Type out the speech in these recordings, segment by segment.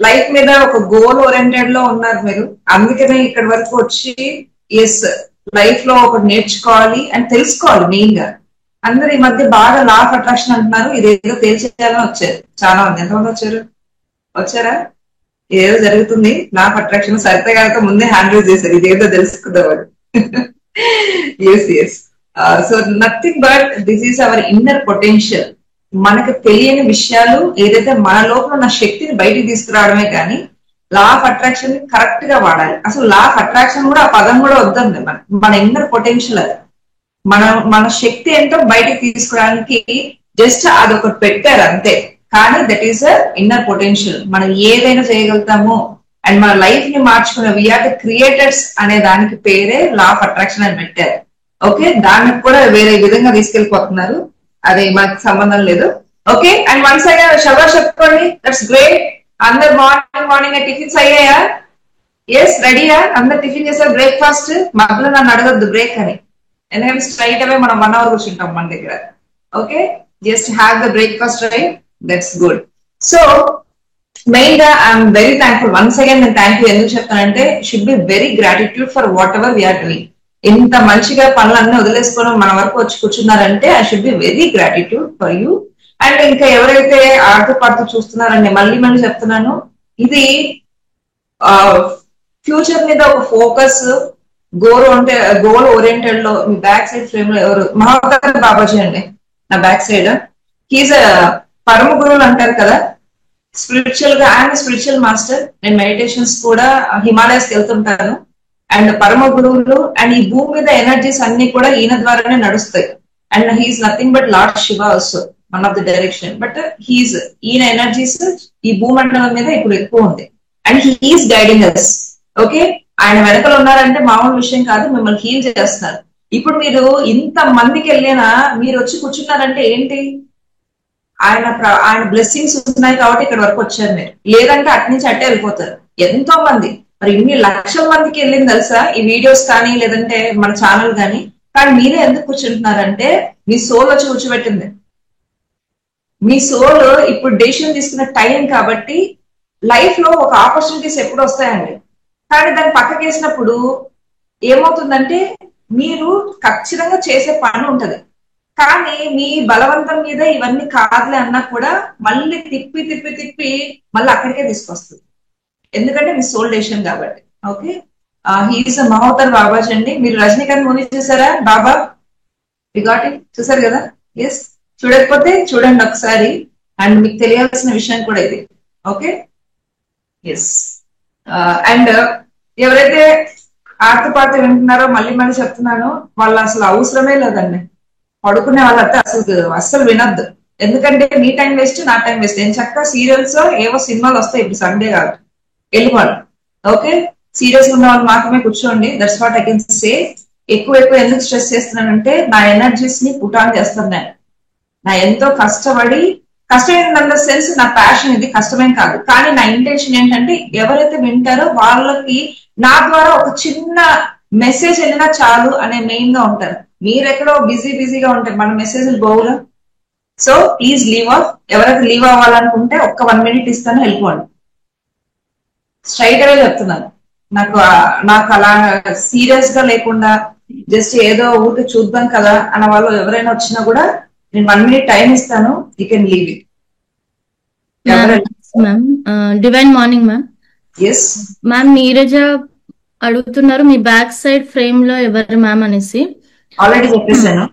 Life మీద ఒక goal oriented లో ఉన్నారు మీరు. అందుకనే ఇక్కడి వరకు వచ్చి ఎస్ లైఫ్ లో ఒకటి నేర్చుకోవాలి అని తెలుసుకోవాలి మెయిన్ గా. అందరు ఈ మధ్య బాగా లా ఆఫ్ అట్రాక్షన్ అంటున్నారు, ఇదేదో తేల్చేయాలని వచ్చారు చాలా మంది. ఎంతమంది వచ్చారా? ఇదేదో జరుగుతుంది లా ఆఫ్ అట్రాక్షన్. సరిత గారితో ముందే హ్యాండిల్ చేశారు, ఇదేదో తెలుసుకుందామని. Yes yes. So nothing but this is our inner potential. మనకు తెలియని విషయాలు ఏదైతే మన లోపల ఉన్న శక్తిని బయటికి తీసుకురావడమే కానీ లా ఆఫ్ అట్రాక్షన్ కరెక్ట్ గా వాడాలి. అసలు లా ఆఫ్ అట్రాక్షన్ కూడా ఆ పదం కూడా వద్దండి. మన ఇన్నర్ పొటెన్షియల్ అది. మన శక్తి ఏంటో బయటికి తీసుకురావడానికి జస్ట్ అదొకటి పెట్టారు అంతే. కానీ that is a inner potential. మనం ఏదైనా చేయగలుగుతాము అండ్ మన లైఫ్ ని మార్చుకునే వీఆర్ ద క్రియేటర్స్ అనే దానికి పేరే లా ఆఫ్ అట్రాక్షన్ అని పెట్టారు. ఓకే, దానికి కూడా వేరే విధంగా తీసుకెళ్లిపోతున్నారు, అది మనకు సంబంధం లేదు. ఓకే, అండ్ వన్స్ అగైన్ షబాష్ చెప్పుకోండి. That's great. అందరు మార్నింగ్ టిఫిన్స్ అయ్యాయా? ఎస్, రెడీయా? అందరు టిఫిన్ చేశారు, బ్రేక్ఫాస్ట్? మధ్యలో నన్ను అడగద్దు బ్రేక్ అని, ఎందుకంటే స్ట్రైట్ అవే మనం 1 hour కూర్చుంటాం మన దగ్గర. Okay, just have the breakfast right. That's good. So main గా I'm very thankful. Once again నేను థ్యాంక్ యూ ఎందుకు చెప్తానంటే should be very gratitude for what ever we are doing. ఇంత మంచిగా పనులన్నీ వదిలేసుకోవడం మన వరకు వచ్చి కూర్చున్నారంటే I should be very gratitude for you. And ఇంకా ఎవరైతే ఆడుతూ పాడుతూ చూస్తున్నారండి, మళ్ళీ చెప్తున్నాను, ఇది ఫ్యూచర్ మీద ఒక ఫోకస్ గోల్ ఓరియంటెడ్ లో మీ బ్యాక్ సైడ్ ఫ్రేమ్ లో ఎవరు? మహావతార్ బాబాజీ అండి నా బ్యాక్ సైడ్. హీజ్ పరమ గురువులు అంటారు కదా, స్పిరిచువల్ గా ఆయన స్పిరిచువల్ మాస్టర్. నేను మెడిటేషన్స్ కూడా హిమాలయస్ కి వెళ్తుంటాను. అండ్ పరమ గురువులు అండ్ ఈ భూమి మీద ఎనర్జీస్ అన్ని కూడా ఈయన ద్వారానే నడుస్తాయి. And he is nothing but lord Shiva also one of the direction. But ఈయన ఎనర్జీస్ ఈ భూమండలం మీద ఇప్పుడు ఎక్కువ ఉంది and he is guiding us. Okay, ఆయన వెనకలు ఉన్నారంటే మామూలు విషయం కాదు, మిమ్మల్ని హీల్ చేస్తున్నారు. ఇప్పుడు మీరు ఇంత మందికి వెళ్ళినా మీరు వచ్చి కూర్చున్నారంటే ఏంటి? ఆయన బ్లెస్సింగ్స్ ఉన్నాయి కాబట్టి ఇక్కడ వరకు వచ్చారు మీరు, లేదంటే అటు నుంచి అట్టే వెళ్ళిపోతారు. ఎంతో మంది, మరి ఇన్ని లక్షల మందికి వెళ్ళింది తెలుసా ఈ వీడియోస్ కానీ లేదంటే మన ఛానల్ కానీ. కానీ మీరే ఎందుకు కూర్చుంటున్నారంటే మీ సోల్ వచ్చి కూర్చోబెట్టింది. మీ సోల్ ఇప్పుడు డెసిషన్ తీసుకున్న టైం కాబట్టి లైఫ్ లో ఒక ఆపర్చునిటీస్ ఎప్పుడు వస్తాయండి. కానీ దాన్ని పక్కకి వేసినప్పుడు ఏమవుతుందంటే మీరు ఖచ్చితంగా చేసే పని ఉంటది, కానీ మీ బలవంతం మీద ఇవన్నీ కాదులే అన్నా కూడా మళ్ళీ తిప్పి మళ్ళీ అక్కడికే తీసుకొస్తుంది. ఎందుకంటే మీ సోల్ డెసిషన్ కాబట్టి. ఓకే, హీఈస్ మహోతర్ బాబాజీ అండి. మీరు రజనీకాంత్ మూవీ చూసారా? బాబా గాట్ ఇట్ చూసారు కదా? ఎస్, చూడకపోతే చూడండి ఒకసారి. అండ్ మీకు తెలియాల్సిన విషయం కూడా ఇది. Okay, yes. అండ్ ఎవరైతే ఆర్తపాత వింటున్నారో మళ్ళీ చెప్తున్నాను, వాళ్ళు అసలు అవసరమే లేదండి. పడుకునే వాళ్ళంటే అస్సలు వినొద్దు. ఎందుకంటే మీ టైం వేస్ట్, నా టైం వేస్ట్. నేను చక్కగా సీరియల్స్ ఏవో సినిమాలు వస్తాయి, ఇప్పుడు సండే కాదు, వెళ్ళిపోండి. ఓకే, సీరియస్ ఉన్న వాళ్ళు మాత్రమే కూర్చోండి. That's what I can say. ఎక్కువ ఎందుకు స్ట్రెస్ చేస్తున్నానంటే నా ఎనర్జీస్ ని పుట్ ఆన్ చేస్తాను నేను. నా ఎంతో కష్టమైన సెన్స్ నా ప్యాషన్. ఇది కష్టమేం కాదు, కానీ నా ఇంటెన్షన్ ఏంటంటే ఎవరైతే వింటారో వాళ్ళకి నా ద్వారా ఒక చిన్న మెసేజ్ వెళ్ళినా చాలు అనే మెయిన్ గా ఉంటారు. మీరెక్కడో బిజీగా ఉంటారు, మన మెసేజ్లు బోవుగా. So please leave off. ఎవరైతే లీవ్ అవ్వాలనుకుంటే ఒక్క 1 minute ఇస్తాను, వెళ్ళిపోండి. స్ట్రైట్ అవే చెప్తున్నాను. నాకు అలా సీరియస్ గా లేకుండా జస్ట్ ఏదో ఊరికి చూద్దాం కదా అన్న వాళ్ళు ఎవరైనా వచ్చినా కూడా నేను 1 minute టైం ఇస్తాను, you can leave it. Ma'am, divine morning ma'am. Yes ma'am, Neeraja అడుగుతున్నారు మీ బ్యాక్ సైడ్ ఫ్రేమ్ లో ఎవరు మ్యామ్ అనేసి. ఆల్రెడీ చెప్పేసాను.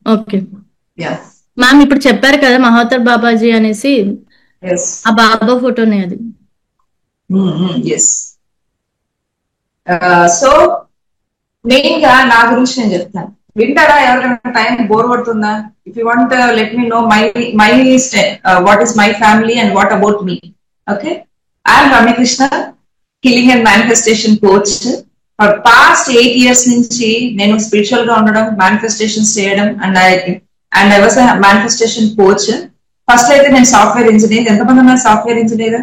ఓకే మ్యామ్, ఇప్పుడు చెప్పారు కదా మహోతర్ బాబాజీ అనేసి, ఆ బాబా ఫోటోనే అది. ఎస్. సో మెయిన్ గా నా గురించి నేను చెప్తాను, వింటారా? ఎవరైనా టైం బోర్ పడుతుందా? If you want let me know my what is my family and what about me. Okay, I'm Ramyakrishna, healing and manifestation coach. For past 8 years నుంచి నేను స్పిరిచువల్ గా ఉండడం, మేనిఫెస్టేషన్స్ చేయడం and I was manifestation coach. First అయితే నేను software engineer. ఎంతమంది ఉన్నారు software engineer?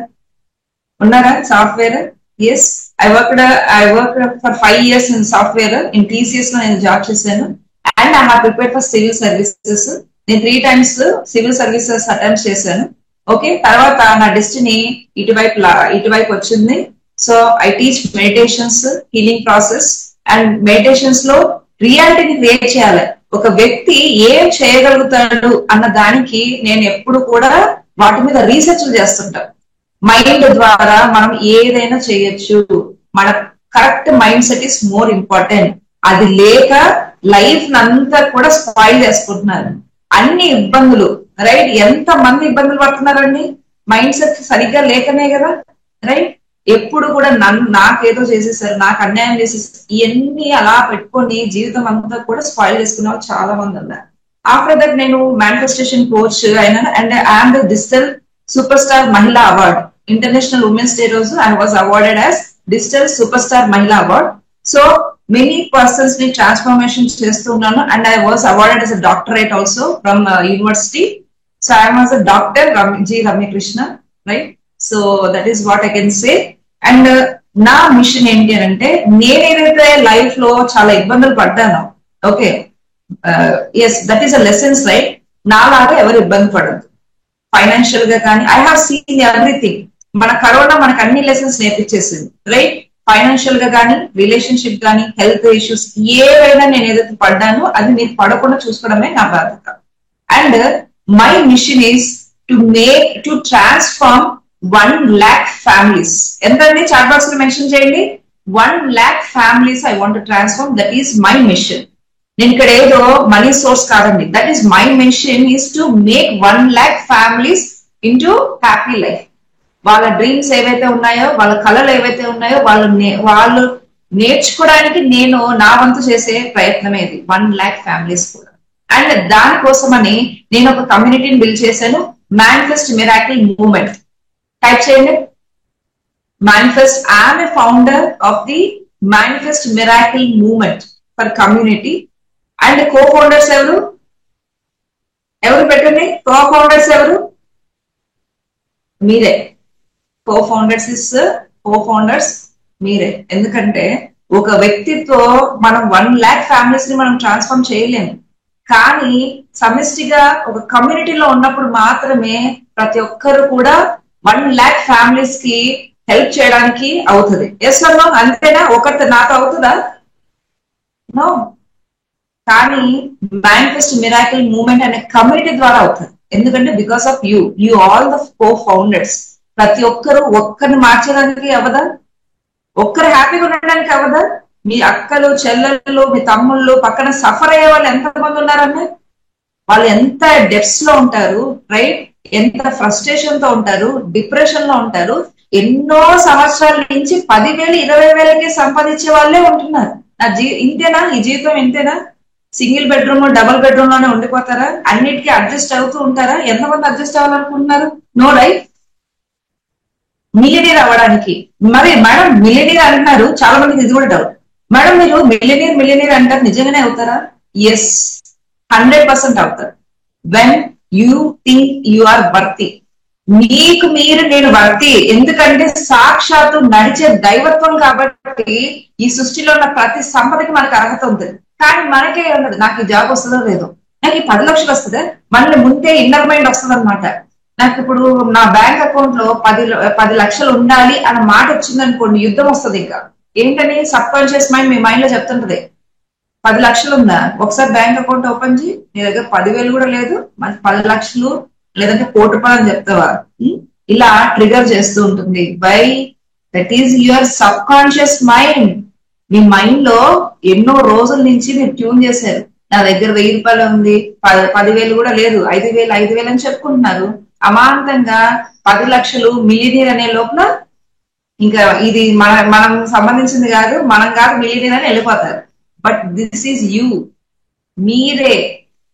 ఉన్నారా software? Yes, I work for 5 years in software. In TCS లో నేను జాబ్ చేశాను. And I have prepared for civil services. నేను 3 times సివిల్ సర్వీసెస్ అటెంప్ట్ చేశాను. ఓకే, తర్వాత నా డెస్టినీ ఇటువైపు వచ్చింది. So I teach meditations, healing process. And meditations లో రియాలిటీని క్రియేట్ చేయాలి. ఒక వ్యక్తి ఏం చేయగలుగుతాడు అన్న దానికి నేను ఎప్పుడు కూడా వాటి మీద రీసెర్చ్ చేస్తుంటా. మైండ్ ద్వారా మనం ఏదైనా చేయొచ్చు. మన correct mind set is more important. అది లేక లైఫ్ అంతా కూడా స్పాయిల్ చేసుకుంటున్నారు. అన్ని ఇబ్బందులు, రైట్? ఎంత మంది ఇబ్బందులు పడుతున్నారండి మైండ్ సెట్ సరిగ్గా లేకనే కదా, రైట్? ఎప్పుడు కూడా నాకేదో చేసేసారు, నాకు అన్యాయం చేసేసారు, ఇవన్నీ అలా పెట్టుకొని జీవితం అంతా కూడా స్పాయిల్ చేసుకునే వాళ్ళు చాలా మంది ఉన్నారు. ఆఫ్టర్ దట్ నేను మేనిఫెస్టేషన్ కోచ్ అయినా and I'm the digital super star మహిళా అవార్డ్. ఇంటర్నేషనల్ ఉమెన్స్ డే రోజు I was awarded as digital super star మహిళా అవార్డ్. సో మెనీ పర్సన్స్ ని ట్రాన్స్ఫర్మేషన్ చేస్తున్నాను. And I was awarded as a doctorate also from university. So I am as a doctor G. Ramyakrishna, right? So that is what I can say. And నా mission ఏంటి అని అంటే, నేనేదైతే life లో చాలా ఇబ్బందులు పడ్డానో, okay, yes that is a lessons, right? నాలాగా ఎవరు ఇబ్బంది పడద్దు. ఫైనాన్షియల్ గా కానీ ఐ హావ్ సీన్ ఎవ్రీథింగ్. మన కరోనా మనకు అన్ని లెసన్స్ నేర్పించేసింది, రైట్? ఫైనాన్షియల్ గా కానీ, రిలేషన్షిప్ కానీ, హెల్త్ ఇష్యూస్ ఏవైనా నేను ఏదైతే పడ్డానో అది మీరు పడకుండా చూసుకోవడమే నా బాధ్యత. And my mission is to transform 1 lakh families. ఎంతండి? చాట్ బాక్స్ లో మెన్షన్ చేయండి. 1 lakh families I want to transform. That is my mission. నేను ఇక్కడ ఏదో మనీ సోర్స్ కాదండి. That is my mission is to make 1 lakh families into happy life. వాళ్ళ dreams ఏవైతే ఉన్నాయో, వాళ్ళ కళలు ఏవైతే ఉన్నాయో, వాళ్ళు నేర్చుకోవడానికి నేను నా వంతు చేసే ప్రయత్నమే ఇది. 1 lakh ఫ్యామిలీస్ కూడా. అండ్ దానికోసమని నేను ఒక కమ్యూనిటీని బిల్డ్ చేశాను, మేనిఫెస్ట్ మిరాకిల్ మూవ్మెంట్. టైప్ చేయండి manifest. I'm a founder of the manifest miracle movement for community. And co founders ఎవరు పెట్టండి? కో ఫౌండర్స్ ఎవరు? మీరే. కో ఫౌండర్స్ మీరే. ఎందుకంటే ఒక వ్యక్తితో మనం 1 lakh ఫ్యామిలీస్ ని మనం ట్రాన్స్ఫార్మ్ చేయలేము. కానీ సమిష్టిగా ఒక కమ్యూనిటీలో ఉన్నప్పుడు మాత్రమే ప్రతి ఒక్కరు కూడా 1 lakh ఫ్యామిలీస్ కి హెల్ప్ చేయడానికి అవుతుంది. ఎస్ అన్నో? అంతేనా? ఒకటి నాతో అవుతుందా? నో. కానీ మేనిఫెస్ట్ మిరాకిల్ మూవ్మెంట్ అనే కమ్యూనిటీ ద్వారా అవుతుంది. ఎందుకంటే because of you all the co founders. ప్రతి ఒక్కరు ఒక్కరిని మార్చడానికి అవదా? ఒక్కరు హ్యాపీగా ఉండడానికి అవదా? మీ అక్కలు, చెల్లెళ్ళు, మీ తమ్ముళ్ళు పక్కన సఫర్ అయ్యే వాళ్ళు ఎంతమంది ఉన్నారన్న? వాళ్ళు ఎంత డెప్స్ లో ఉంటారు, రైట్? ఎంత ఫ్రస్ట్రేషన్ తో ఉంటారు, డిప్రెషన్ లో ఉంటారు. ఎన్నో సంవత్సరాల నుంచి 10,000, 20,000కి సంపాదించే వాళ్ళే ఉంటున్నారు. ఇంతేనా? ఈ జీవితం ఇంతేనా? సింగిల్ బెడ్రూమ్, డబుల్ బెడ్రూమ్ లోనే ఉండిపోతారా? అన్నిటికీ అడ్జస్ట్ అవుతూ ఉంటారా? ఎంతమంది అడ్జస్ట్ అవ్వాలనుకుంటున్నారు? No, right? మిలియనీర్ అవ్వడానికి మరి మేడం మిలియనీర్ అంటున్నారు, చాలా మందికి ఇది కూడా డౌట్. మేడం మీరు మిలియనీర్ అంటారు, నిజంగానే అవుతారా? ఎస్, 100% అవుతారు. When you think you are worthy. మీకు మీరు నేను వర్తి. ఎందుకంటే సాక్షాత్తు నడిచే దైవత్వం కాబట్టి ఈ సృష్టిలో ఉన్న ప్రతి సంపదకి మనకు అర్హత ఉంటుంది. కానీ మనకే ఉండదు, నాకు ఈ జాబ్ వస్తుందో లేదో, నాకు ఈ 10 లక్షలు వస్తుందా, మళ్ళీ ముందే ఇన్నర్ మైండ్ వస్తుంది అనమాట. నాకు ఇప్పుడు నా బ్యాంక్ అకౌంట్ లో 10 లక్షలు ఉండాలి అన్న మాట వచ్చింది అనుకోండి, యుద్ధం వస్తుంది. ఇంకా ఏంటని సబ్ కాన్షియస్ మైండ్ మీ మైండ్ లో చెప్తుంటది, 10 లక్షలు ఉందా, ఒకసారి బ్యాంక్ అకౌంట్ ఓపెన్ చేయి, నీ దగ్గర 10,000 కూడా లేదు, మనకి 10 లక్షలు లేదంటే 1 కోటి రూపాయలు అని చెప్తావా? ఇలా ట్రిగర్ చేస్తూ ఉంటుంది. By that is your sub conscious mind. Me mind లో ఎన్నో రోజుల నుంచి మీరు ట్యూన్ చేశారు. నా దగ్గర 1000 రూపాయలు ఉంది, 10,000 కూడా లేదు, 5,000 అని చెప్పుకుంటున్నారు. అమాంతంగా 10 లక్షలు మిలియనీర్ అనే లోపల ఇంకా ఇది మనం సంబంధించింది కాదు, మనం కాదు మిలియనీర్ అని వెళ్ళిపోతారు. But this is you. మీరే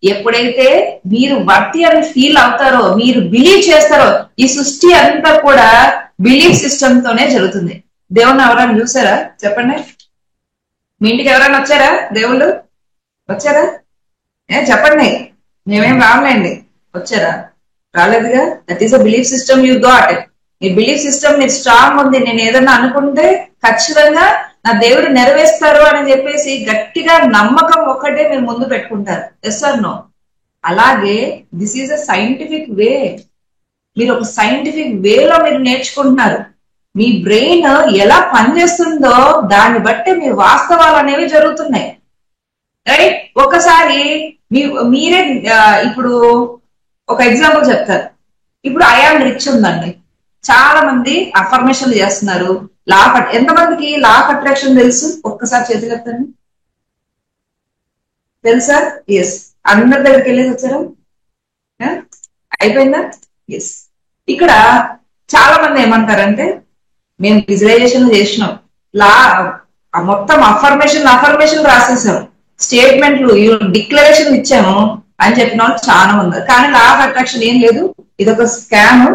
ఎప్పుడైతే మీరు వర్తి అని ఫీల్ అవుతారో, మీరు బిలీవ్ చేస్తారో, ఈ సృష్టి అంతా కూడా బిలీఫ్ సిస్టమ్ తోనే జరుగుతుంది. దేవుణ్ణి ఎవరైనా చూసారా? చెప్పండి. మీ ఇంటికి ఎవరైనా వచ్చారా? దేవుళ్ళు వచ్చారా? చెప్పండి. మేమేం రావలేండి. వచ్చారా? రాలేదుగా. That is a belief system you got. ఈ బిలీఫ్ సిస్టమ్ మీరు స్ట్రాంగ్ ఉంది. నేను ఏదన్నా అనుకుంటే ఖచ్చితంగా నా దేవుడు నెరవేరుస్తారు అని చెప్పేసి గట్టిగా నమ్మకం ఒక్కటే మీరు ముందు పెట్టుకుంటారు. Yes or no? అలాగే this is a scientific way మీరు ఒక సైంటిఫిక్ వేలో మీరు నేర్చుకుంటున్నారు. మీ బ్రెయిన్ ఎలా పనిచేస్తుందో దాన్ని బట్టి మీ వాస్తవాలు అనేవి జరుగుతున్నాయి. రైట్? ఒకసారి మీరే ఇప్పుడు ఒక ఎగ్జాంపుల్ చెప్తారు. ఇప్పుడు ఐఆమ్ రిచ్ ఉందండి, చాలా మంది అఫర్మేషన్లు చేస్తున్నారు. ఎంతమందికి లా ఆఫ్ అట్రాక్షన్ తెలుసు? ఒక్కసారి చేతులు ఎత్తండి. తెలుసా? ఎస్. అందరి దగ్గరికి వెళ్ళేసి వచ్చారా? అయిపోయిందా? ఎస్. ఇక్కడ చాలా మంది ఏమంటారంటే మేము విజువలైజేషన్ చేసినాం, మొత్తం అఫర్మేషన్ రాసేసాం, స్టేట్మెంట్లు డిక్లరేషన్ ఇచ్చాము అని చెప్పిన వాళ్ళు చాలా ఉంది. కానీ లా ఆఫ్ అట్రాక్షన్ ఏం లేదు, ఇదొక స్కామ్,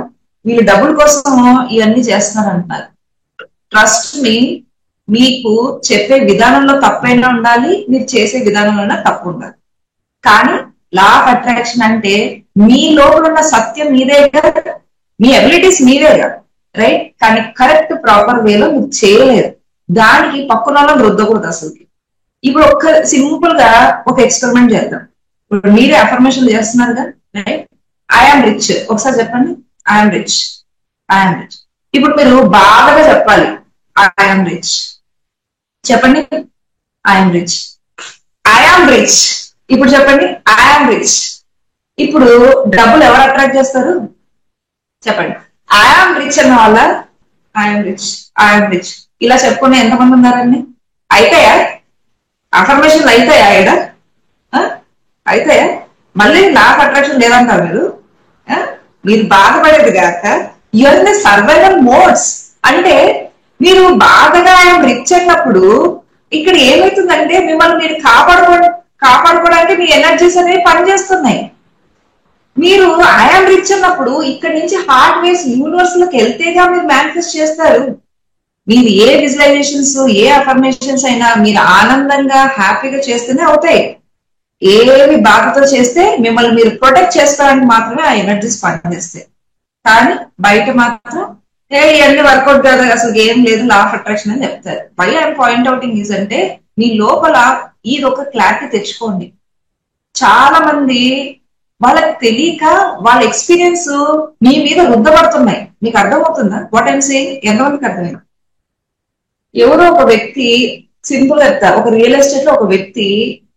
వీళ్ళు డబ్బుల కోసం ఇవన్నీ చేస్తున్నారు అంటున్నారు. ట్రస్ట్ మీ, మీకు చెప్పే విధానంలో తప్పైనా ఉండాలి, మీరు చేసే విధానంలో తప్పు ఉండాలి. కానీ లా ఆఫ్ అట్రాక్షన్ అంటే మీ లోపల ఉన్న సత్యం మీదేగా, మీ అబిలిటీస్ మీదేగా, రైట్? కానీ కరెక్ట్ ప్రాపర్ వేలో మీరు చేయలేరు. దానికి పక్కన వాళ్ళని రుద్దకూడదు అసలు. ఇప్పుడు సింపుల్ గా ఒక ఎక్స్పెరిమెంట్ చేద్దాం. ఇప్పుడు మీరే అఫర్మేషన్ చేస్తున్నారుగా, రైట్? I am rich. ఒకసారి చెప్పండి, ఐఆమ్ రిచ్, ఐఆమ్ రిచ్. ఇప్పుడు మీరు బాగా చెప్పాలి, ఐఆమ్ రిచ్. చెప్పండి, ఐఎమ్ రిచ్, ఐఆమ్ రిచ్. ఇప్పుడు చెప్పండి, ఐఆమ్ రిచ్. ఇప్పుడు డబ్బులు ఎవరు అట్రాక్ట్ చేస్తారు? చెప్పండి. ఐఆమ్ రిచ్ అన్న వాళ్ళ ఐఎమ్ రిచ్, ఐఎమ్ రిచ్ ఇలా చెప్పుకునే ఎంతమంది ఉన్నారండి? అయితాయా అఫర్మేషన్? అయితాయా? అయితాయా? మళ్ళీ లా ఆఫ్ అట్రాక్షన్ లేదంటారు మీరు. మీరు బాధపడేది కాక you are in the survival modes. అంటే మీరు బాధగా ఐఎమ్ రిచ్ అన్నప్పుడు ఇక్కడ ఏమవుతుందంటే మిమ్మల్ని మీరు కాపాడుకోవడానికి మీ ఎనర్జీస్ అనేవి పనిచేస్తున్నాయి. మీరు ఐఆమ్ రిచ్ అన్నప్పుడు ఇక్కడ నుంచి హార్ట్ వేస్ యూనివర్స్ లోకి వెళ్తేగా మీరు మేనిఫెస్ట్ చేస్తారు. మీరు ఏ విజువలైజేషన్స్, ఏ అఫర్మేషన్స్ అయినా మీరు ఆనందంగా హ్యాపీగా చేస్తేనే అవుతాయి. ఏవి బాధతో చేస్తే మిమ్మల్ని మీరు ప్రొటెక్ట్ చేసుకోవడానికి మాత్రమే ఆ ఎనర్జీస్ పనిచేస్తాయి. కానీ బయట మాత్రం ఇవన్నీ వర్కౌట్ కాదు, అసలు ఏం లేదు, లా ఆఫ్ అట్రాక్షన్ అని చెప్తారు. Why I'm point outing is అంటే మీ లోపల ఇది ఒక క్లారిటీ తెచ్చుకోండి. చాలా మంది వాళ్ళకి తెలియక వాళ్ళ ఎక్స్పీరియన్స్ మీ మీద రుద్దబడుతున్నాయి. మీకు అర్థమవుతుందా వాట్ ఐమ్ సేయింగ్? ఎంతమందికి అర్థమైంది? ఎవరో ఒక వ్యక్తి, సింపుల్ గా ఒక రియల్ ఎస్టేట్ లో ఒక వ్యక్తి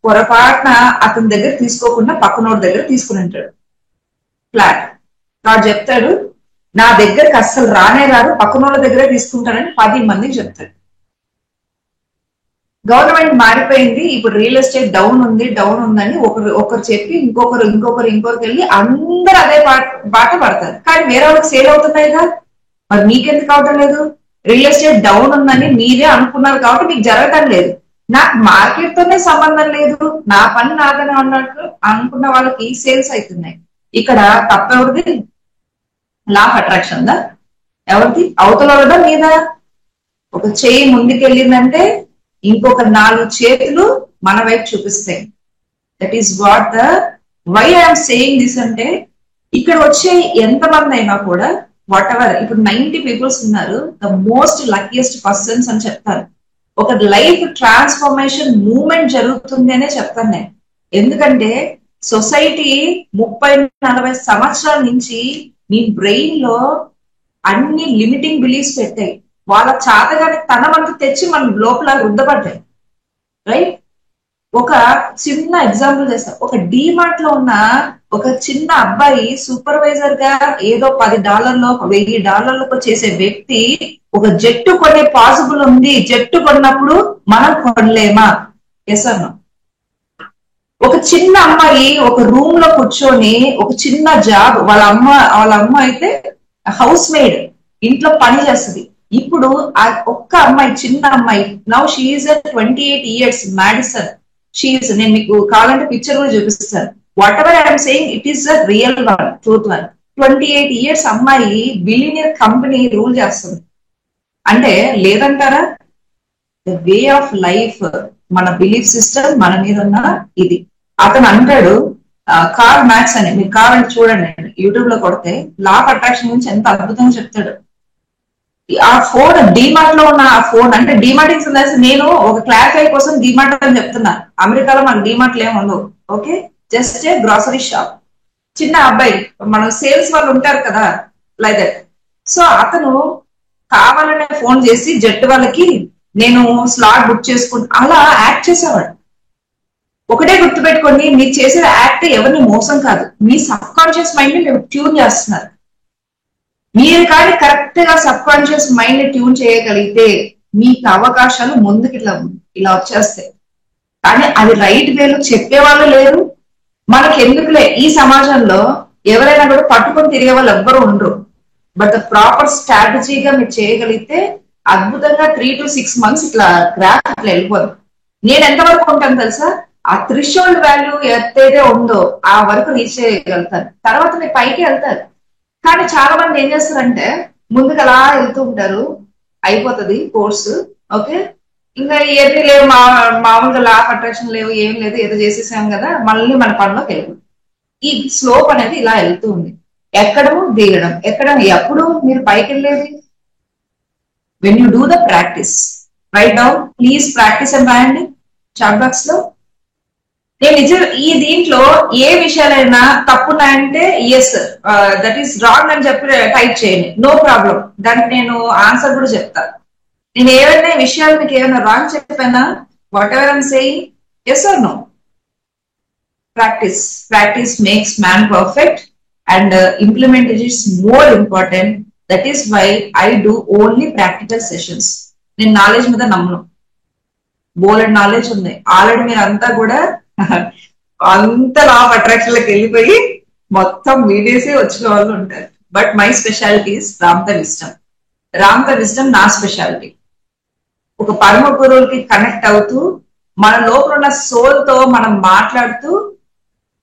పొరపాటున అతని దగ్గర తీసుకోకుండా పక్కనోడి దగ్గర తీసుకుని ఉంటాడు ఫ్లాట్. వాడు చెప్తాడు, నా దగ్గరకు అస్సలు రానే రాదు, పక్కనోళ్ళ దగ్గరే తీసుకుంటానని 10 మందికి చెప్తాడు. గవర్నమెంట్ మారిపోయింది, ఇప్పుడు రియల్ ఎస్టేట్ డౌన్ ఉందని ఒకరు చెప్పి ఇంకొకరికి వెళ్ళి అందరు అదే బాట పడతారు. కానీ వేరే వాళ్ళకి సేల్ అవుతున్నాయిగా, మరి మీకెందుకు అవడం లేదు? రియల్ ఎస్టేట్ డౌన్ ఉందని మీరే అనుకున్నారు కాబట్టి మీకు జరగటం లేదు. నాకు మార్కెట్ తోనే సంబంధం లేదు, నా పని నాదనే అన్నట్టు అనుకున్న వాళ్ళకి సేల్స్ అవుతున్నాయి. ఇక్కడ తప్పెవరిది? లా ఆఫ్ అట్రాక్షన్ దా? ఎవరిది? అవతలదా మీద? ఒక చెయ్యి ముందుకెళ్ళిందంటే ఇంకొక 4 చేతులు మన వైపు చూపిస్తాయి. That is what the why I'm saying this అంటే ఇక్కడ వచ్చే ఎంతమంది అయినా కూడా వాట్ ఎవర్, ఇప్పుడు 90 పీపుల్స్ ఉన్నారు, ద మోస్ట్ లక్కీయెస్ట్ పర్సన్స్ అని చెప్తారు. ఒక లైఫ్ ట్రాన్స్ఫర్మేషన్ మూవ్మెంట్ జరుగుతుంది అనే చెప్తాను నేను. ఎందుకంటే సొసైటీ 30-40 సంవత్సరాల నుంచి మీ బ్రెయిన్ లో అన్ని లిమిటింగ్ బిలీఫ్స్ పెట్టాయి. వాళ్ళ చాతగాని తనమంతా తెచ్చి మన లోపల రుద్దపడ్డాయి, రైట్? ఒక చిన్న ఎగ్జాంపుల్ చేస్తా. ఒక డీమార్ట్ లో ఉన్న ఒక చిన్న అబ్బాయి సూపర్వైజర్ గా ఏదో $10 $1000 చేసే వ్యక్తి ఒక జట్టు కొనే పాసిబుల్ ఉంది. జట్టు కొన్నప్పుడు మనం కొనలేమా? ఎస్ అర్ నో? ఒక చిన్న అమ్మాయి ఒక రూమ్ లో కూర్చొని ఒక చిన్న జాబ్, వాళ్ళ అమ్మ అయితే హౌస్ మేడ్, ఇంట్లో పని చేస్తుంది. ఇప్పుడు ఆ ఒక్క అమ్మాయి, చిన్న అమ్మాయి, now she is 28 years, Madison she is. నేను మీకు కావాలంటే పిక్చర్ కూడా చూపిస్తాను. Whatever I'm saying it is the real one, truth one. 28 years అమ్మాయి బిలియనియర్ కంపెనీ రూల్ చేస్తుంది అంటే లేదంటారా? ద వే ఆఫ్ లైఫ్, మన బిలీఫ్ సిస్టమ్ మన మీద ఉన్న ఇది. అతను అంటాడు, కార్ల్ మ్యాక్స్ అని, మీరు కావాలంటే చూడండి, యూట్యూబ్ లో కొడితే లా ఆఫ్ అట్రాక్షన్ గురించి ఎంత అద్భుతంగా చెప్తాడు. ఆ ఫోన్, డీమార్ట్ లో ఉన్న ఆ ఫోన్ అంటే డీమార్ట్ నేను ఒక క్లారిఫై కోసం డీమార్ట్ అని చెప్తున్నా. అమెరికాలో మనకు డీమార్ట్లు ఏమి ఉండవు, okay? Just a grocery shop. చిన్న అబ్బాయి, మన సేల్స్ వాళ్ళు ఉంటారు కదా, లైక్ దట్. సో అతను కావాలనే ఫోన్ చేసి జట్టు వాళ్ళకి నేను స్లాట్ బుక్ చేసుకుని అలా యాక్ట్ చేసేవాడు. ఒకటే గుర్తుపెట్టుకోండి, మీరు చేసే యాక్ట్ ఎవరిని మోసం కాదు, మీ సబ్ కాన్షియస్ మైండ్ ని మీరు ట్యూన్ చేస్తున్నారు. మీరు కానీ కరెక్ట్ గా సబ్ కాన్షియస్ మైండ్ ని ట్యూన్ చేయగలిగితే మీకు అవకాశాలు ముందుకు ఇలా వచ్చేస్తాయి. కానీ అది రైట్ వేలో చెప్పేవాళ్ళు లేరు. మనకి ఎందుకులే, ఈ సమాజంలో ఎవరైనా కూడా పట్టుకొని తిరిగే వాళ్ళు ఎవ్వరూ ఉండరు. బట్ ద ప్రాపర్ స్ట్రాటజీగా మీరు చేయగలిగితే అద్భుతంగా 3 to 6 months ఇట్లా గ్రాఫ్ అట్లా వెళ్ళిపోదు. నేను ఎంతవరకు ఉంటాను తెలుసా, ఆ థ్రెషోల్డ్ వాల్యూ ఎంతైతే ఉందో ఆ వరకు రీచ్ చేయగలుగుతారు. తర్వాత మీరు పైకి వెళ్తారు. కానీ చాలా మంది ఏం చేస్తారంటే ముందుకు అలా వెళ్తూ ఉంటారు, అయిపోతుంది కోర్సు, ఓకే ఇంకా ఏమీ లేవు, మామూలుగా లా ఆఫ్ అట్రాక్షన్ లేవు, ఏం లేదు, ఏదో చేసేసాం కదా, మళ్ళీ మన పనిలోకి వెళ్ళదు. ఈ స్లోప్ అనేది ఇలా వెళ్తూ ఉంది, ఎక్కడము దిగడం, ఎక్కడం. ఎప్పుడు మీరు పైకి వెళ్ళేది when you do the practice. Right down, please practice అని రాయండి చాట్ బాక్స్ లో. నేను నిజం ఈ దీంట్లో ఏ విషయాలైనా తప్పున్నాయంటే ఎస్ దట్ ఈస్ రాంగ్ అని చెప్పి టైప్ చేయండి, నో ప్రాబ్లం, దానికి నేను ఆన్సర్ కూడా చెప్తాను. నేను ఏవైనా విషయాలు మీకు ఏమైనా రాంగ్ చెప్పానా, whatever I'm saying, yes or no. Practice makes man perfect and implementation is more important. That is why I do only practical sessions. నేను నాలెడ్జ్ మీద నమ్మను, బోలెడ్ నాలెడ్జ్ ఉంది ఆల్రెడీ. మీరు అంతా కూడా అంత లా ఆఫ్ అట్రాక్షన్ లకి వెళ్ళిపోయి మొత్తం వీడియోసే వచ్చిన వాళ్ళు ఉంటారు. But my speciality is Ram the wisdom. Ram the wisdom నా స్పెషాలిటీ. ఒక పరమ గురువులకి కనెక్ట్ అవుతూ మన లోపల ఉన్న సోల్ తో మనం మాట్లాడుతూ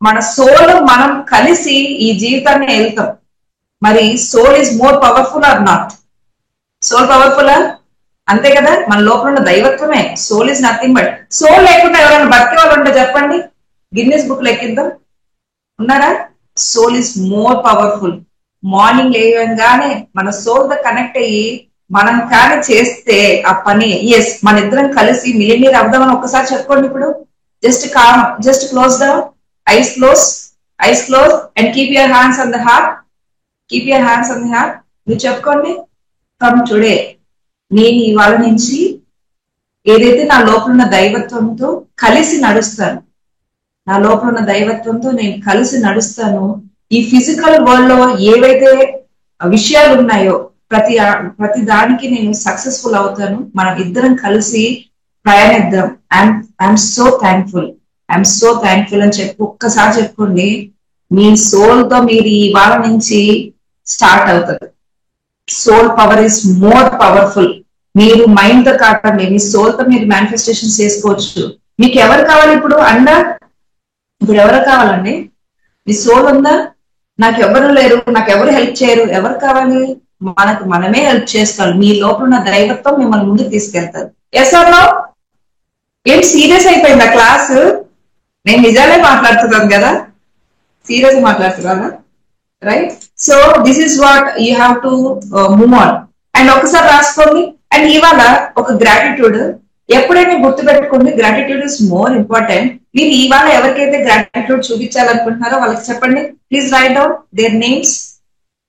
మన సోల్ మనం కలిసి ఈ జీవితాన్ని వెళ్తాం. మరి soul is more powerful or not? Soul powerful అంతే కదా, మన లోపల ఉన్న దైవత్వమే. Soul is nothing but. Soul లేకుండా ఎవరైనా బతికే వాళ్ళు ఉంటే చెప్పండి, గిన్నెస్ బుక్ లెక్కిద్దాం, ఉన్నారా? Soul is more powerful. Morning లేవగానే మన సోల్ తో కనెక్ట్ అయ్యి మనం కానీ చేస్తే ఆ పని, ఎస్ మన ఇద్దరం కలిసి మిలియనీర్ అవుదామని ఒక్కసారి చెప్పుకోండి. ఇప్పుడు just close the eyes close and keep your hands on the heart. మీరు చెప్పుకోండి, ఫ్రమ్ టుడే నేను ఇవాళ నుంచి ఏదైతే నా లోపల ఉన్న దైవత్వంతో కలిసి నడుస్తాను, నా లోపల ఉన్న దైవత్వంతో నేను కలిసి నడుస్తాను. ఈ ఫిజికల్ వరల్డ్ లో ఏవైతే విషయాలు ఉన్నాయో ప్రతి దానికి నేను సక్సెస్ఫుల్ అవుతాను. మనం ఇద్దరం కలిసి ప్రయాణిద్దాం. ఐఎమ్ సో థ్యాంక్ఫుల్ అని చెప్పి ఒక్కసారి చెప్పుకోండి. మీ సోల్ తో మీరు ఈ వారం నుంచి స్టార్ట్ అవుతారు. Soul power is more powerful. మీరు మైండ్ తో కాకండి, మీ సోల్ తో మీరు మేనిఫెస్టేషన్ చేసుకోవచ్చు. మీకు ఎవరు కావాలి ఇప్పుడు ఇప్పుడు ఎవరు కావాలండి? మీ సోల్ ఉందా? నాకు ఎవరు లేరు, నాకు ఎవరు హెల్ప్ చేయరు, ఎవరు కావాలి? మనకు మనమే హెల్ప్ చేసుకోవాలి. మీ లోపల ఉన్న దైవత్వం మిమ్మల్ని ముందుకు తీసుకెళ్తారు. Yes or no? ఏం సీరియస్ అయిపోయిందా క్లాస్? నేను నిజాలే మాట్లాడుతున్నాను కదా, సీరియస్ మాట్లాడుతున్నాను, right? So this is what you have to move on. And ఒకసారి రాసుకోండి. అండ్ ఇవాళ ఒక గ్రాటిట్యూడ్ ఎప్పుడైనా గుర్తుపెట్టుకోండి, గ్రాటిట్యూడ్ ఇస్ మోర్ ఇంపార్టెంట్. మీరు ఇవాళ ఎవరికైతే గ్రాటిట్యూడ్ చూపించాలనుకుంటున్నారో వాళ్ళకి చెప్పండి, please write down their names.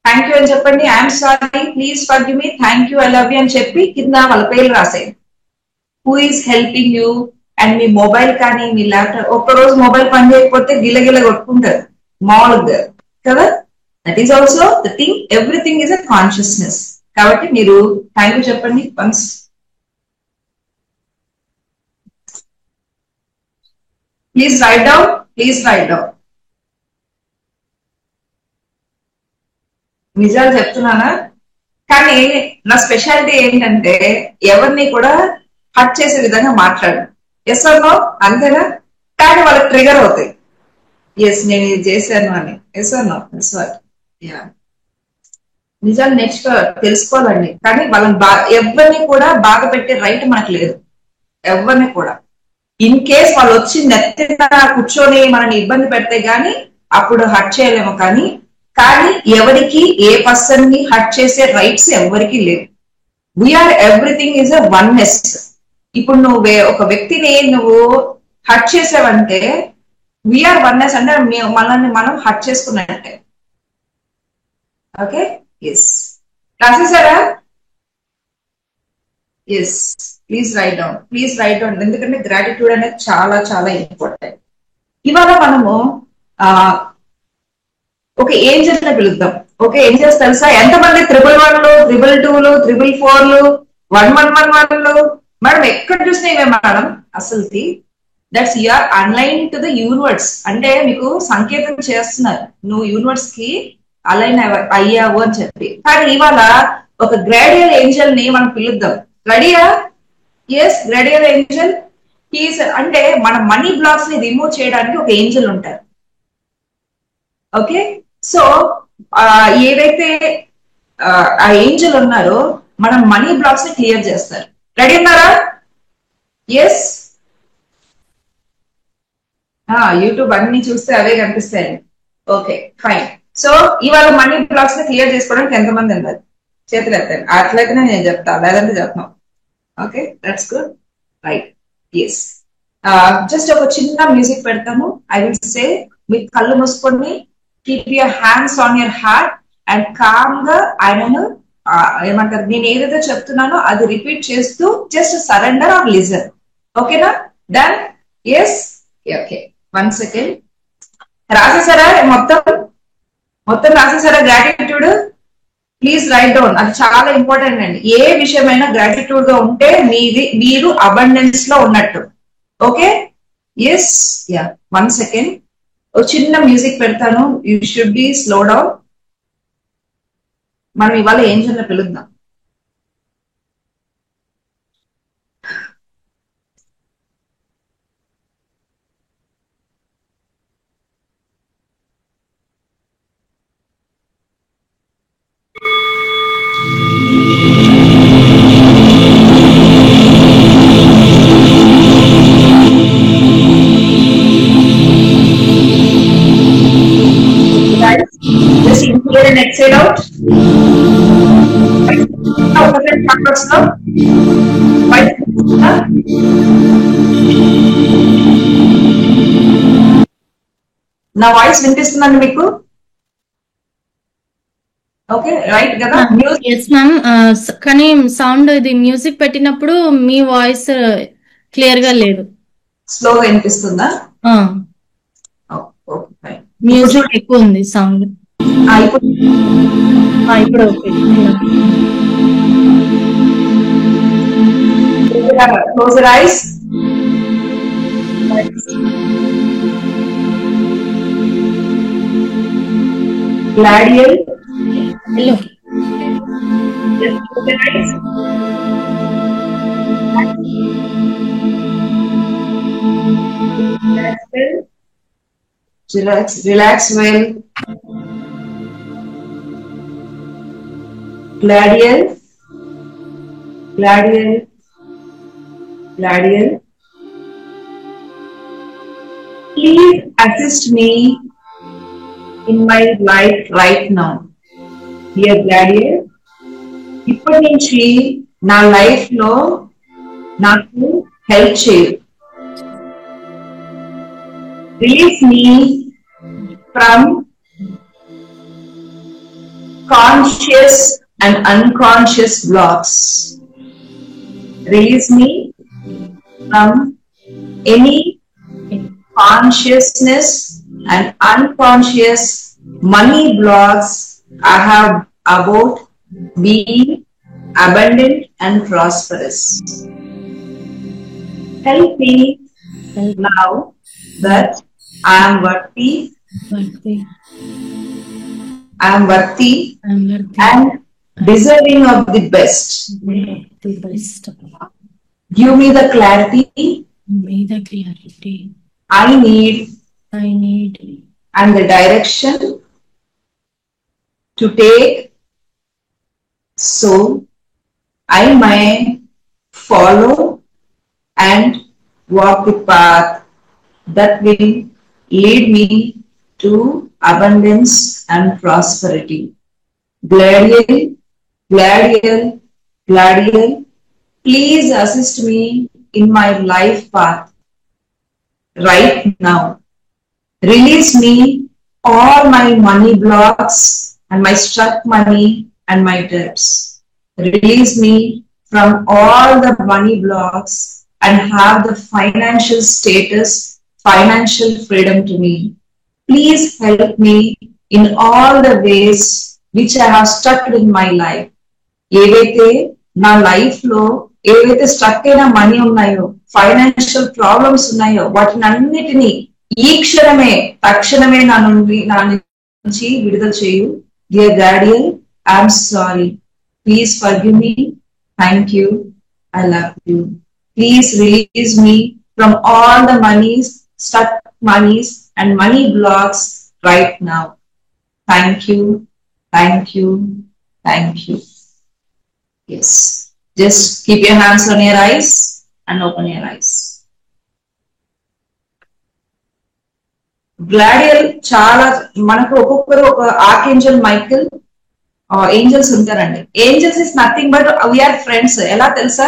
Thank you అని చెప్పండి, I'm sorry, please forgive me, thank you, I love you అని చెప్పి కింద వాళ్ళ పేర్లు రాసేయండి. Who is helping you? And మీ మొబైల్ కానీ మీ ల్యాప్టాప్ ఒక్కరోజు మొబైల్ పని చేయకపోతే గిలగిల కొట్టుకుంటారు మామూలుగా కదా. That is also the thing, everything is a consciousness. కాబట్టి మీరు థ్యాంక్ యూ చెప్పండి వన్స్. Please write down. నిజాలు చెప్తున్నానా? కానీ నా స్పెషాలిటీ ఏంటంటే ఎవరిని కూడా హర్ట్ చేసే విధంగా మాట్లాడు. Yes or no? అంతేనా? కానీ వాళ్ళకి ట్రిగర్ అవుతాయి, ఎస్ నేను ఇది చేశాను అని. Yes or no? నిజాలు తెలుసుకోవాలండి. కానీ వాళ్ళని ఎవరిని కూడా బాగా పెట్టే రైట్ మనకు లేదు, ఎవరిని కూడా. ఇన్ కేస్ వాళ్ళు వచ్చి నెత్తిన కూర్చొని మనని ఇబ్బంది పెడితే గానీ అప్పుడు హర్ట్ చేయలేము. కానీ ఎవరికి ఏ పర్సన్ ని హర్ట్ చేసే రైట్స్ ఎవరికి లేవు. We are everything is a oneness. ఇప్పుడు నువ్వు ఒక వ్యక్తిని నువ్వు హర్ట్ చేసావంటే వీఆర్ వన్నెస్ అంటే మనల్ని మనం హర్ట్ చేసుకున్నట్టే. ఓకే, ఎస్, రాసేసారా? ఎస్, ప్లీజ్ రైట్ డౌన్, ఎందుకంటే గ్రాటిట్యూడ్ అనేది చాలా చాలా ఇంపార్టెంట్. ఇవాళ మనము ఒక ఏంజల్ ని పిలుద్దాం. ఓకే, ఏంజల్స్ తెలుసా? ఎంతమంది 111లు, 222లు, 444లు, 1111లు మనం ఎక్కడ చూసినా ఇవే మేడం. అసలుకి దట్స్ యూఆర్ అన్లైన్ టు ద యూనివర్స్. అంటే మీకు సంకేతం చేస్తున్నారు నువ్వు యూనివర్స్ కి అలైన్ అయ్యావు అని చెప్పి. కానీ ఇవాళ ఒక గ్రాడియల్ ఏంజల్ ని మనం పిలుద్దాం. రెడీయా? ఎస్, గ్రాడియల్ ఏంజల్ అంటే మన మనీ బ్లాక్స్ ని రిమూవ్ చేయడానికి ఒక ఏంజల్ ఉంటారు. ఓకే, సో ఏదైతే ఆ ఏంజల్ ఉన్నారో మన మనీ బ్లాక్స్ ని క్లియర్ చేస్తారు. రెడీ ఉన్నారా? ఎస్, యూట్యూబ్ అన్ని చూస్తే అవే కనిపిస్తాయండి. Okay, fine. సో ఇవాళ మనీ బ్లాక్స్ ని క్లియర్ చేసుకోవడానికి ఎంతమంది ఉన్నారు? చేతులు ఎత్తారు. అట్లయితేనే నేను చెప్తా, లేదంటే చెప్తాం. Okay, that's good. Right, yes. Just ఒక చిన్న మ్యూజిక్ పెడతాము. ఐ విల్ సే, మీరు కళ్ళు మూసుకొని keep your hands on your heart and calm గా ఆయనను ఏమంటారు, నేను ఏదైతే చెప్తున్నానో అది రిపీట్ చేస్తూ జస్ట్ సరెండర్ ఆర్ లిజన్. ఓకేనా? డన్? Yes, okay. 1 సెకండ్. రాసేసారా? మొత్తం రాసేసారా గ్రాటిట్యూడ్? Please write down. అది చాలా ఇంపార్టెంట్ అండి. ఏ విషయమైనా గ్రాటిట్యూడ్ గా ఉంటే మీరు అబండెన్స్ లో ఉన్నట్టు. Okay, yes, yeah. 1 సెకండ్. ఒక చిన్న మ్యూజిక్ పెడతాను. You should be slow down. మనం ఇవాళ ఏంజల్ ని పిలుద్దాం. Just inhale and exhale out. నా వాయిస్ వినిపిస్తుందండి మీకు? ఓకే, రైట్ కదా? Yes ma'am. కానీ సౌండ్ ఇది మ్యూజిక్ పెట్టినప్పుడు మీ వాయిస్ క్లియర్ గా లేదు. స్లోగా వినిపిస్తుందా? మ్యూజిక్ ఎక్కువ ఉంది సౌండ్. ఇప్పుడు okay. Close your eyes. Gladial. Hello. Just close your eyes. Relax well. Gladial. Please assist me in my life right now. Dear Gladial, ఇప్పటి నుంచి నా లైఫ్ లో నాకు హెల్ప్ చేయి. Release me from conscious and unconscious blocks. Release me from any consciousness and unconscious money blocks I have about being abundant and prosperous. Help me now that I am worthy and deserving of the best. Give me the clarity I need and the direction to take, so I may follow and walk the path that will lead me to abundance and prosperity. Gladial, please assist me in my life path right now. Release me all my money blocks and my stuck money and my debts. Release me from all the money blocks and have the financial status, financial freedom to me. Please help me in all the ways which I have stuck in my life. ఏవైతే నా life లో ఏవైతే struck అయిన money ఉన్నాయో, financial problems ఉన్నాయో, వాటిని అన్నిటినీ ఈ క్షణమే తక్షణమే నా నుంచి విడుదల చేయు. Dear guardian, I'm sorry. Please forgive me. Thank you. I love you. Please release me from all the moneys, stuck moneys and money blocks right now. Thank you. Thank you. Thank you. Yes. Just keep your hands on your eyes and open your eyes. గ్లాడియల్ చాలా మనకు ఒక్కొక్కరు ఒక archangel Michael angels ఉంటారండి. Angels is nothing but we are friends. ఎలా తెలుసా?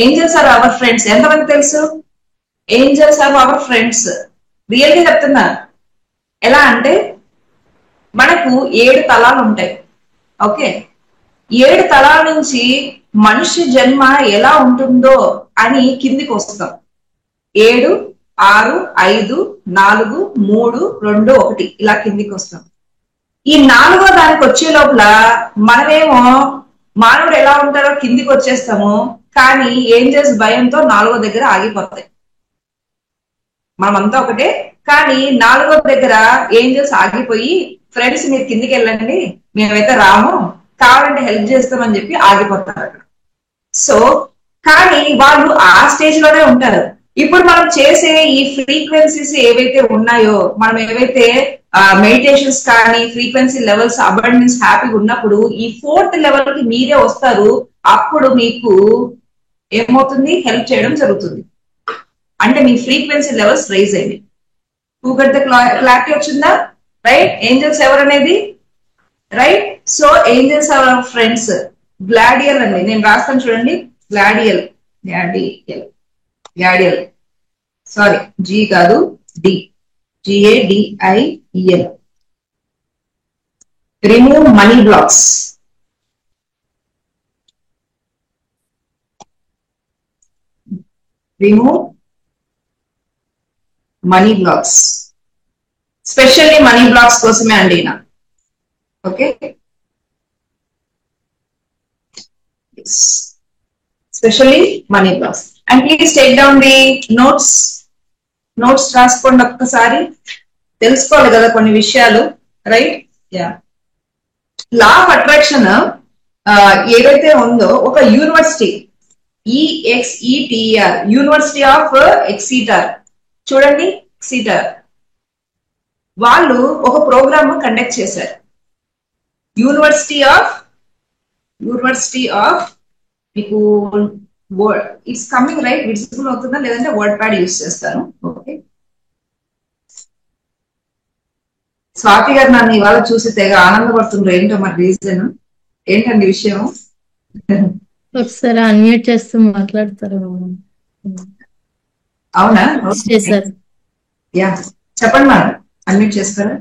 Angels are our friends. ఎంతమంది తెలుసు? Angels are our friends. Real గా చెప్తున్నా. ఎలా అంటే మనకు 7 తలాలు ఉంటాయి. ఓకే, 7 తలాల నుంచి మనిషి జన్మ ఎలా ఉంటుందో అని కిందికి వస్తాం. 7, 6, 5, 4, 3, 2, 1 ఇలా కిందికి వస్తాం. ఈ 4వ దానికి వచ్చే లోపల మనమేమో మానవుడు ఎలా ఉంటారో కిందికి వచ్చేస్తాము. కానీ ఏంజల్స్ భయంతో 4వ దగ్గర ఆగిపోతాయి. మనమంతా ఒకటే, కానీ 4వ దగ్గర ఏంజల్స్ ఆగిపోయి, ఫ్రెండ్స్ మీరు కిందికి వెళ్ళండి, మేమైతే రాము, కావాలంటే హెల్ప్ చేస్తామని చెప్పి ఆగిపోతారు. సో కానీ వాళ్ళు ఆ స్టేజ్ లోనే ఉంటారు. ఇప్పుడు మనం చేసే ఈ ఫ్రీక్వెన్సీస్ ఏవైతే ఉన్నాయో, మనం ఏవైతే మెడిటేషన్స్ కానీ ఫ్రీక్వెన్సీ లెవెల్స్ అబండెన్స్ హ్యాపీగా ఉన్నప్పుడు ఈ 4th లెవెల్ కి మీరే వస్తారు. అప్పుడు మీకు ఏమవుతుంది? హెల్ప్ చేయడం జరుగుతుంది. అంటే మీ ఫ్రీక్వెన్సీ లెవెల్స్ రైజ్ అయింది. టూ గట్ ద క్లారిటీ వచ్చిందా? రైట్. ఏంజల్స్ ఎవరనేది right. So angels are our friends. Gladiel అండి, నేను రాస్తాను చూడండి. Gladiel, Gladiel, Gladiel, sorry G కాదు, D, GADIEL. Remove money blocks. Remove money blocks. Specially money blocks కోసమే అండి నా. Okay. Yes. Especially money blocks. And please take down the notes. Notes రాసుకోండి ఒక్కసారి. తెలుసుకోవాలి కదా కొన్ని విషయాలు. Right. Yeah. Law of attraction ఏదైతే ఉందో ఒక యూనివర్సిటీ, EXETER, యూనివర్సిటీ ఆఫ్ ఎక్సీటర్. చూడండి, ఎక్సీటర్ వాళ్ళు ఒక ప్రోగ్రామ్ కండక్ట్ చేశారు. యూనివర్సిటీ ఆఫ్ మీకు ఇట్స్ కమింగ్ రైట్, విజిబుల్ అవుతుందా లేదంటే వర్డ్ ప్యాడ్ యూజ్ చేస్తాను. ఓకే, స్వాతి గారు నన్ను ఇవాళ చూసి తెగ ఆనందపడుతుండ్రు. ఏంటో మరి రీజన్ ఏంటండి విషయం? ఒకసారి అన్మ్యూట్ చేస్తూ మాట్లాడతారు. అవునా? యా, చెప్పండి మేడం, అన్మ్యూట్ చేస్తారా?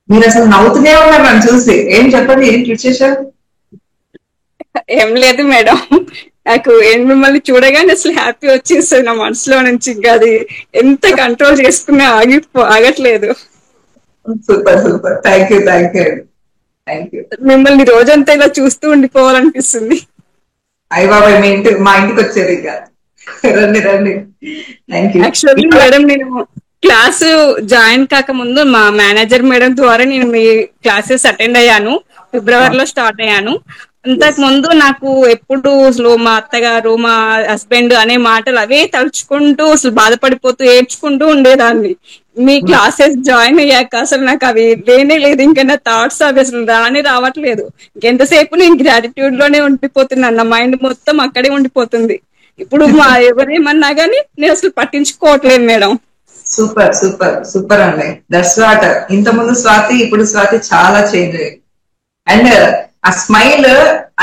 మీరు అసలు నవ్వుతూనే ఉన్నారు నన్ను చూసి. ఏం చెప్పండి, ఏం ట్వీట్ చేశారు? ఏం లేదు మేడం, నాకు మిమ్మల్ని చూడగానే అసలు హ్యాపీ వచ్చేస్తుంది నా మనసులో నుంచి. ఇంకా అది ఎంత కంట్రోల్ చేసుకున్నా ఆగట్లేదు. Super super, thank you thank you thank you. మిమ్మల్ని రోజంతా ఇలా చూస్తూ ఉండిపోవాలనిపిస్తుంది. అయ్య బాబాయ్, మా ఇంటికి వచ్చేది ఇక. రండి రండి. Thank you. యాక్చువల్లీ మేడం, నేను క్లాసు జాయిన్ కాకముందు మా మేనేజర్ మేడం ద్వారా నేను మీ క్లాసెస్ అటెండ్ అయ్యాను. ఫిబ్రవరిలో స్టార్ట్ అయ్యాను. అంతకు ముందు నాకు ఎప్పుడు అసలు మా అత్తగారు, మా హస్బెండ్ అనే మాటలు అవే తలుచుకుంటూ అసలు బాధపడిపోతూ ఏడ్చుకుంటూ ఉండేదాన్ని. మీ క్లాసెస్ జాయిన్ అయ్యాక అసలు నాకు అవి లేనే లేదు. ఇంకా నా థాట్స్ అవి అసలు రావట్లేదు. ఇంకెంతసేపు నేను గ్రాటిట్యూడ్ లోనే ఉండిపోతున్నాను. నా మైండ్ మొత్తం అక్కడే ఉండిపోతుంది. ఇప్పుడు మా ఎవరేమన్నా గానీ నేను అసలు పట్టించుకోవట్లేదు మేడం. సూపర్ సూపర్ సూపర్ అండి. That's what. ఇంత ముందు స్వాతి, ఇప్పుడు స్వాతి చాలా చేంజ్ అయ్యింది. అండ్ ఆ స్మైల్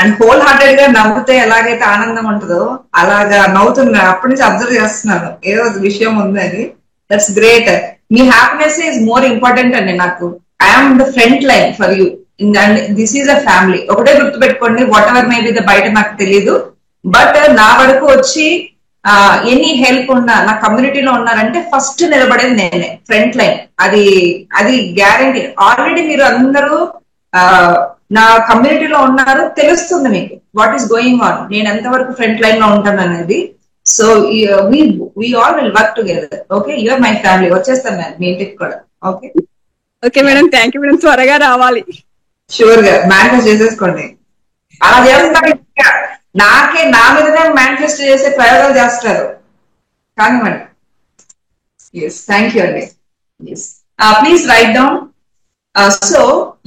అండ్ హోల్ హార్టెడ్ గా నవ్వుతే ఎలాగైతే ఆనందం ఉంటుందో అలాగా నవ్వుతున్నా. అప్పటి నుంచి అబ్జర్వ్ చేస్తున్నాను ఏదో విషయం ఉందని. That's great. Me happiness is more important అండి నాకు. I'm the front line for you. This is a family. ఒకటే గుర్తుపెట్టుకోండి, what ever may be the బయట నాకు తెలీదు, బట్ నా వరకు వచ్చి ఎనీ హెల్ప్ ఉన్నా నా కమ్యూనిటీలో ఉన్నారంటే ఫస్ట్ నిలబడేది నేనే, ఫ్రంట్ లైన్. అది అది గ్యారంటీ. ఆల్రెడీ మీరు అందరూ నా కమ్యూనిటీలో ఉన్నారు, తెలుస్తుంది మీకు వాట్ ఈస్ గోయింగ్ ఆన్, నేను ఎంతవరకు ఫ్రంట్ లైన్ లో ఉంటాను అనేది. So we all will work together. Okay, you are my family. వచ్చేస్తాను నేను మీ ఇంటికి కూడా. Okay okay madam, thank you madam, త్వరగా రావాలి. షూర్ గా మేనిఫెస్ట్ చేసేసుకోండి. అలా చేస్తారు, నాకే నా మీదనే మేనిఫెస్ట్ చేసే ప్రయోగాలు చేస్తారు. కానివ్వండి. ఎస్, థ్యాంక్ యూ అండి. Yes, please write down. So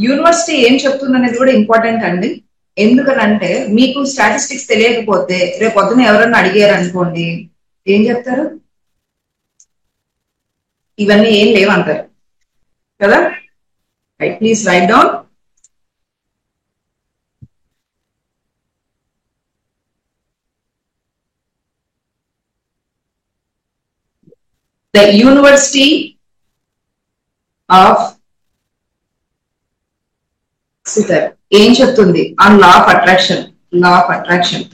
university ఏం చెప్తుంది అనేది కూడా ఇంపార్టెంట్ అండి. ఎందుకనంటే మీకు స్టాటిస్టిక్స్ తెలియకపోతే రేపు పొద్దున ఎవరన్నా అడిగారు అనుకోండి, ఏం చెప్తారు? ఇవన్నీ ఏం లేవంటారు కదా. Right, please write down. The University of Exeter ఏం చెప్తుంది on law of attraction? Law of attraction.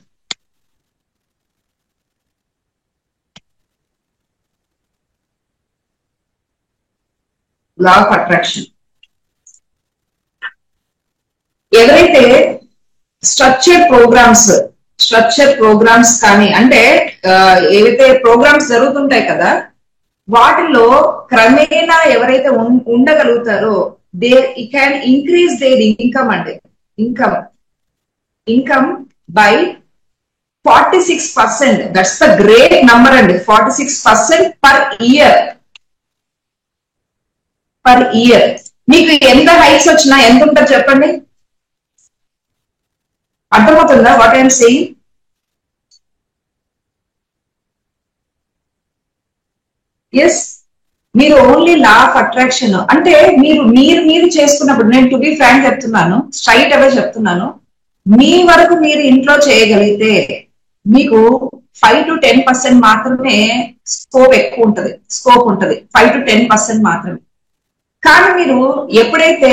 Law of attraction. ఎవరైతే స్ట్రక్చర్ ప్రోగ్రామ్స్ కానీ, అంటే ఏవైతే ప్రోగ్రామ్స్ జరుగుతుంటాయి కదా, వాటిలో క్రమేణా ఎవరైతే ఉండగలుగుతారో they can increase their income అండి. Income by 46%. That's the great number అండి. 46% పర్ ఇయర్. మీకు ఎంత హైట్స్ వచ్చినా ఎంత ఉంటుంది చెప్పండి? అర్థమవుతుందా వాట్ ఐఎమ్ సేయింగ్? ఎస్, మీరు ఓన్లీ లా ఆఫ్ అట్రాక్షన్ అంటే మీరు చేసుకున్నప్పుడు, నేను టు బి ఫ్రాంక్ చెప్తున్నాను, స్ట్రైట్ అవే చెప్తున్నాను, మీ వరకు మీరు ఇంట్లో చేయగలిగితే మీకు 5 to 10% మాత్రమే స్కోప్ ఉంటుంది. 5 to 10% మాత్రమే. కానీ మీరు ఎప్పుడైతే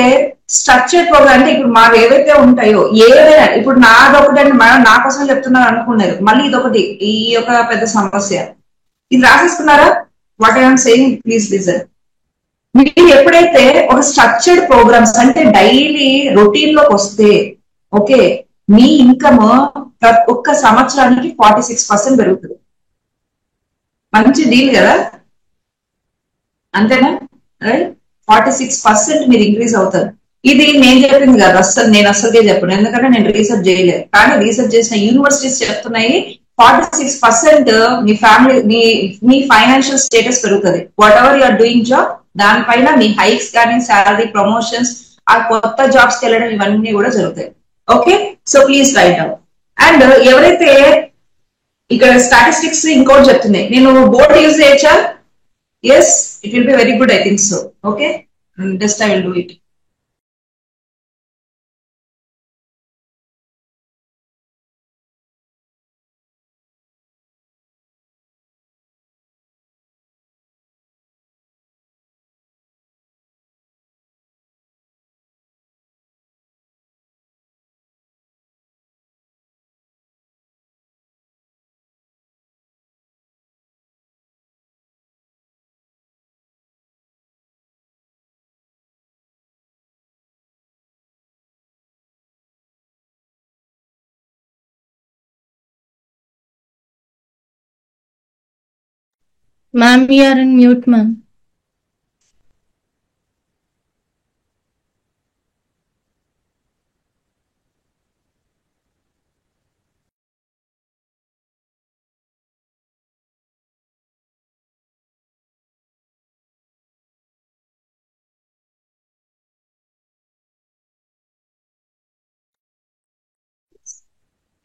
స్ట్రక్చర్ ప్రోగ్రామ్, అంటే ఇప్పుడు మాకు ఏవైతే ఉంటాయో, ఏదైనా ఇప్పుడు నాదొకటి నా కోసం చెప్తున్నారు అనుకున్నారు, మళ్ళీ ఇదొకటి, ఈ యొక్క పెద్ద సమస్య. ఇది రాసేసుకున్నారా what I'm saying? Please listen. మీరు ఎప్పుడైతే ఒక స్ట్రక్చర్డ్ ప్రోగ్రామ్స్ అంటే డైలీ రొటీన్ లోకి వస్తే, ఓకే, మీ ఇన్కమ్ ఒక్క సంవత్సరానికి 46% పెరుగుతుంది. మంచి డీల్ కదా, అంతేనా? రైట్, 46% మీరు ఇంక్రీజ్ అవుతారు. ఇది నేను చెప్పింది కాదు, నేను అస్సలుగా చెప్పను, ఎందుకంటే నేను రీసెర్చ్ చేయలేదు. కానీ రీసెర్చ్ చేసిన యూనివర్సిటీస్ చెప్తున్నాయి 46% మీ ఫ్యామిలీ, మీ ఫైనాన్షియల్ స్టేటస్ పెరుగుతుంది. Whatever you are doing job, దానిపైన మీ హైక్స్ కానీ, శాలరీ ప్రమోషన్స్, ఆ కొత్త జాబ్స్ కి వెళ్ళడం, ఇవన్నీ కూడా జరుగుతాయి. Okay, so please write down. And ఎవరైతే ఇక్కడ స్టాటిస్టిక్స్ ఇంకోటి చెప్తున్నాయి, నేను బోర్డ్ యూజ్ చేయొచ్చా? Yes, it will be very good, I think so. Okay, just I will do it. Ma'am, you are in mute, ma'am.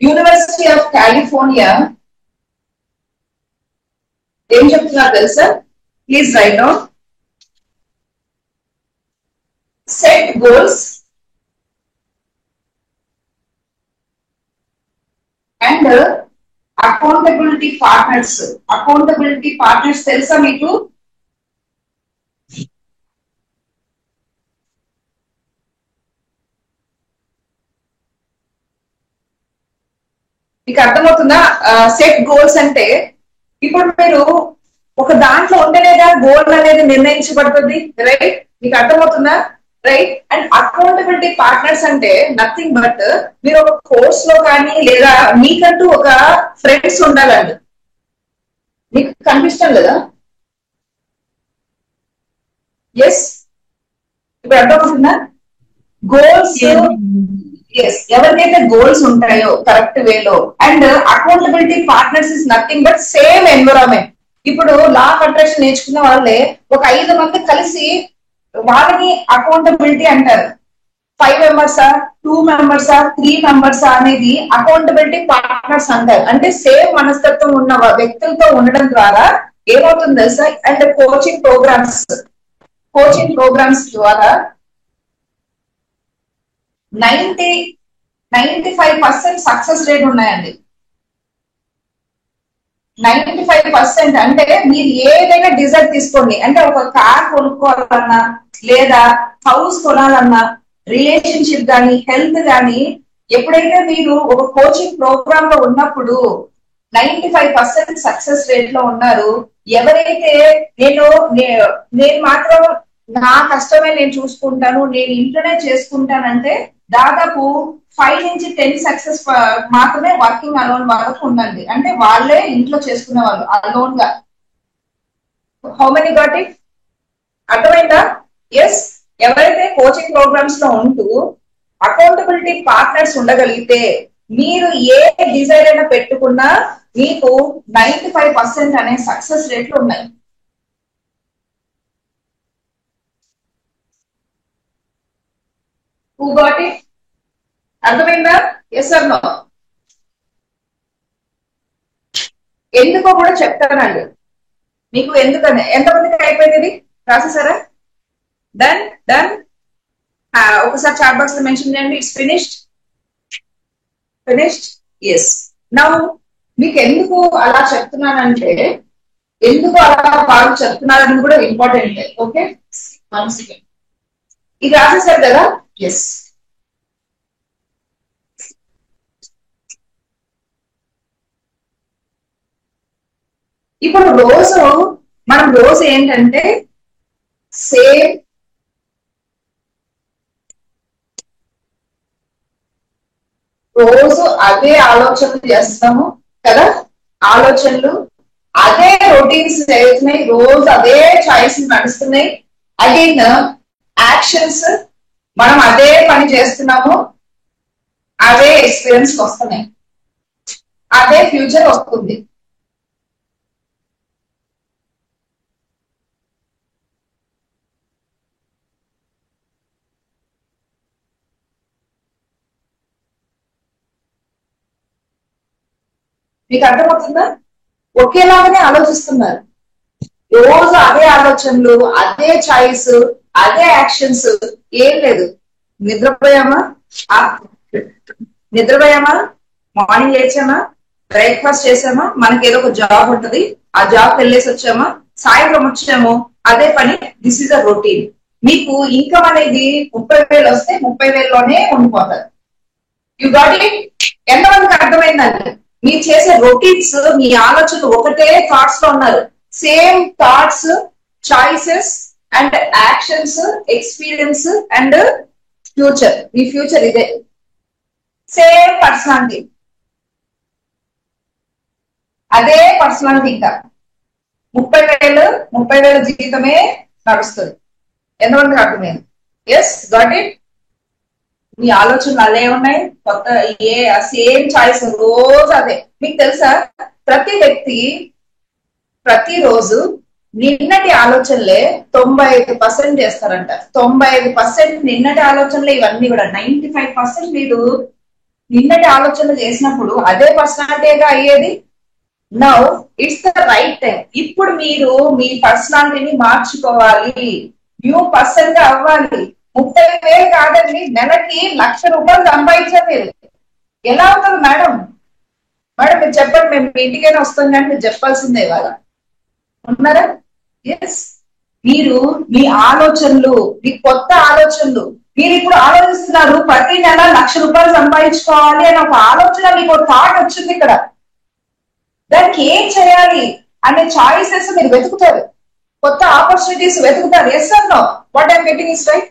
University of California ఏం చెప్తున్నారు తెలుసా? Please write down. Set goals and accountability partners తెలుసా మీకు? మీకు అర్థమవుతుందా? Set goals అంటే ఇప్పుడు మీరు ఒక దాంట్లో ఉంటేనేగా గోల్ అనేది నిర్ణయించబడుతుంది, రైట్? మీకు అర్థమవుతుందా? రైట్. అండ్ అకౌంటబిలిటీ పార్ట్నర్స్ అంటే నథింగ్ బట్ మీరు ఒక కోర్స్ లో కానీ లేదా మీకంటూ ఒక ఫ్రెండ్స్ ఉండాలండి. మీకు కనిపిస్తాం లేదా? ఎస్, ఇప్పుడు అర్థమవుతుందా? గోల్స్, ఎస్, ఎవరికైతే గోల్స్ ఉంటాయో కరెక్ట్ వేలో, and accountability partners is nothing but same environment. ఇప్పుడు లా ఆఫ్ అట్రాక్షన్ నేర్చుకున్న వాళ్ళే ఒక 5 మంది కలిసి వాళ్ళని అకౌంటబిలిటీ అంటారు. 5 మెంబర్సా, 2 మెంబర్సా, 3 మెంబర్సా అనేది అకౌంటబిలిటీ పార్ట్నర్స్ అంటారు. అంటే సేమ్ మనస్తత్వం ఉన్న వ్యక్తులతో ఉండడం ద్వారా ఏమవుతుంది తెలుసా? అండ్ కోచింగ్ ప్రోగ్రామ్స్ ద్వారా 95% సక్సెస్ రేట్ ఉన్నాయండి. 95% అంటే మీరు ఏదైనా డిజైర్ తీసుకోండి, అంటే ఒక కార్ కొనుక్కోవాలన్నా లేదా హౌస్ కొనాలన్నా, రిలేషన్షిప్ కానీ హెల్త్ కానీ, ఎప్పుడైతే మీరు ఒక కోచింగ్ ప్రోగ్రామ్ లో ఉన్నప్పుడు 95% సక్సెస్ రేట్ లో ఉన్నారు. ఎవరైతే నేను మాత్రం నా కష్టమే నేను చూసుకుంటాను, నేను ఇంట్లోనే చేసుకుంటానంటే దాదాపు 5 నుంచి 10 సక్సెస్ మాత్రమే వర్కింగ్ అలోన్ వాళ్ళకు ఉందండి. అంటే వాళ్ళే ఇంట్లో చేసుకునే వాళ్ళు అలోన్ గా. How many got it? అర్థమైందా? ఎస్, ఎవరైతే కోచింగ్ ప్రోగ్రామ్స్ లో ఉంటూ అకౌంటబిలిటీ పార్ట్నర్స్ ఉండగలిగితే మీరు ఏ డిజైర్ అయినా పెట్టుకున్నా మీకు 95% అనే సక్సెస్ రేట్లు ఉన్నాయి. Who got it? అర్థమైందా? Yes or no? ఎందుకో కూడా చెప్తానండి మీకు. ఎందుకని ఎంతమందికి అయిపోయింది రాసేసారా? Done done. ఒకసారి చాట్ బాక్స్ లో మెన్షన్ చేయండి. It's finished. ఎస్. నౌ మీకు ఎందుకు అలా చెప్తున్నానంటే, ఎందుకు అలా వాళ్ళు చెప్తున్నారని కూడా ఇంపార్టెంట్. Okay, 1 second. ఇది రాసేసారు కదా? ఎస్. ఇప్పుడు మనం రోజు ఏంటంటే సేమ్ రోజు అదే ఆలోచనలు చేస్తాము కదా, ఆలోచనలు అదే రొటీన్స్ జరుగుతున్నాయి, రోజు అదే చాయిస్ నడుస్తున్నాయి. అగైన్ యాక్షన్స్ మనం అదే పని చేస్తున్నాము, అదే ఎక్స్పీరియన్స్ వస్తున్నాయి, అదే ఫ్యూచర్ వస్తుంది. మీకు అర్థమవుతుందా? ఒకేలాగానే ఆలోచిస్తున్నారు, రోజు అదే ఆలోచనలు, అదే చాయిస్, అదే యాక్షన్స్. ఏం లేదు, నిద్రపోయామా, మార్నింగ్ లేచామా, బ్రేక్ఫాస్ట్ చేసామా, మనకి ఏదో ఒక జాబ్ ఉంటది, ఆ జాబ్ వెళ్ళేసి వచ్చామా, సాయంత్రం వచ్చాము, అదే పని. This is a routine. మీకు ఇన్కమ్ అనేది 30,000 వస్తే 30,000లోనే ఉండిపోతారు. You got it? ఎంతమందికి అర్థమైందండి? మీరు చేసే రొటీన్స్, మీ ఆలోచనలు ఒకటే థాట్స్ లో ఉన్నారు. Same thoughts, choices and actions, experience and future. Me future ఇదే. సేమ్ పర్సనాలిటీ, అదే పర్సనాలిటీ. ఇంకా 30,000 జీవితమే నడుస్తుంది. ఎంతమందికి అర్థమైంది? Yes, got it? మీ ఆలోచనలు అదే ఉన్నాయి, కొత్త సేమ్ చాయిస్ రోజు అదే. మీకు తెలుసా, ప్రతి వ్యక్తి ప్రతిరోజు నిన్నటి ఆలోచనలే 95% చేస్తారంట. 95% నిన్నటి ఆలోచనలే ఇవన్నీ కూడా. 95% మీరు నిన్నటి ఆలోచనలు చేసినప్పుడు అదే పర్సనాలిటీగా అయ్యేది. Now it's the right time. ఇప్పుడు మీరు మీ పర్సనాలిటీని మార్చుకోవాలి, న్యూ పర్సన్ గా అవ్వాలి. 30,000 కాదండి, నెలకి 1,00,000 రూపాయలు సంపాదించారు మీరు. ఎలా అవుతుంది మేడం? మీరు చెప్పండి, మేము మీ ఇంటికైనా వస్తాం కానీ మీరు చెప్పాల్సిందే ఇవాళ. ఉన్నారా? ఎస్. మీరు మీ ఆలోచనలు, మీ కొత్త ఆలోచనలు, మీరు ఇప్పుడు ఆలోచిస్తున్నారు ప్రతి నెల 1,00,000 రూపాయలు సంపాదించుకోవాలి అని ఒక ఆలోచన మీకు థాట్ వచ్చింది ఇక్కడ. దానికి ఏం చేయాలి అనే చాయిసెస్ మీరు వెతుకుతారు, కొత్త ఆపర్చునిటీస్ వెతుకుతారు. Yes or no? What I'm getting is right?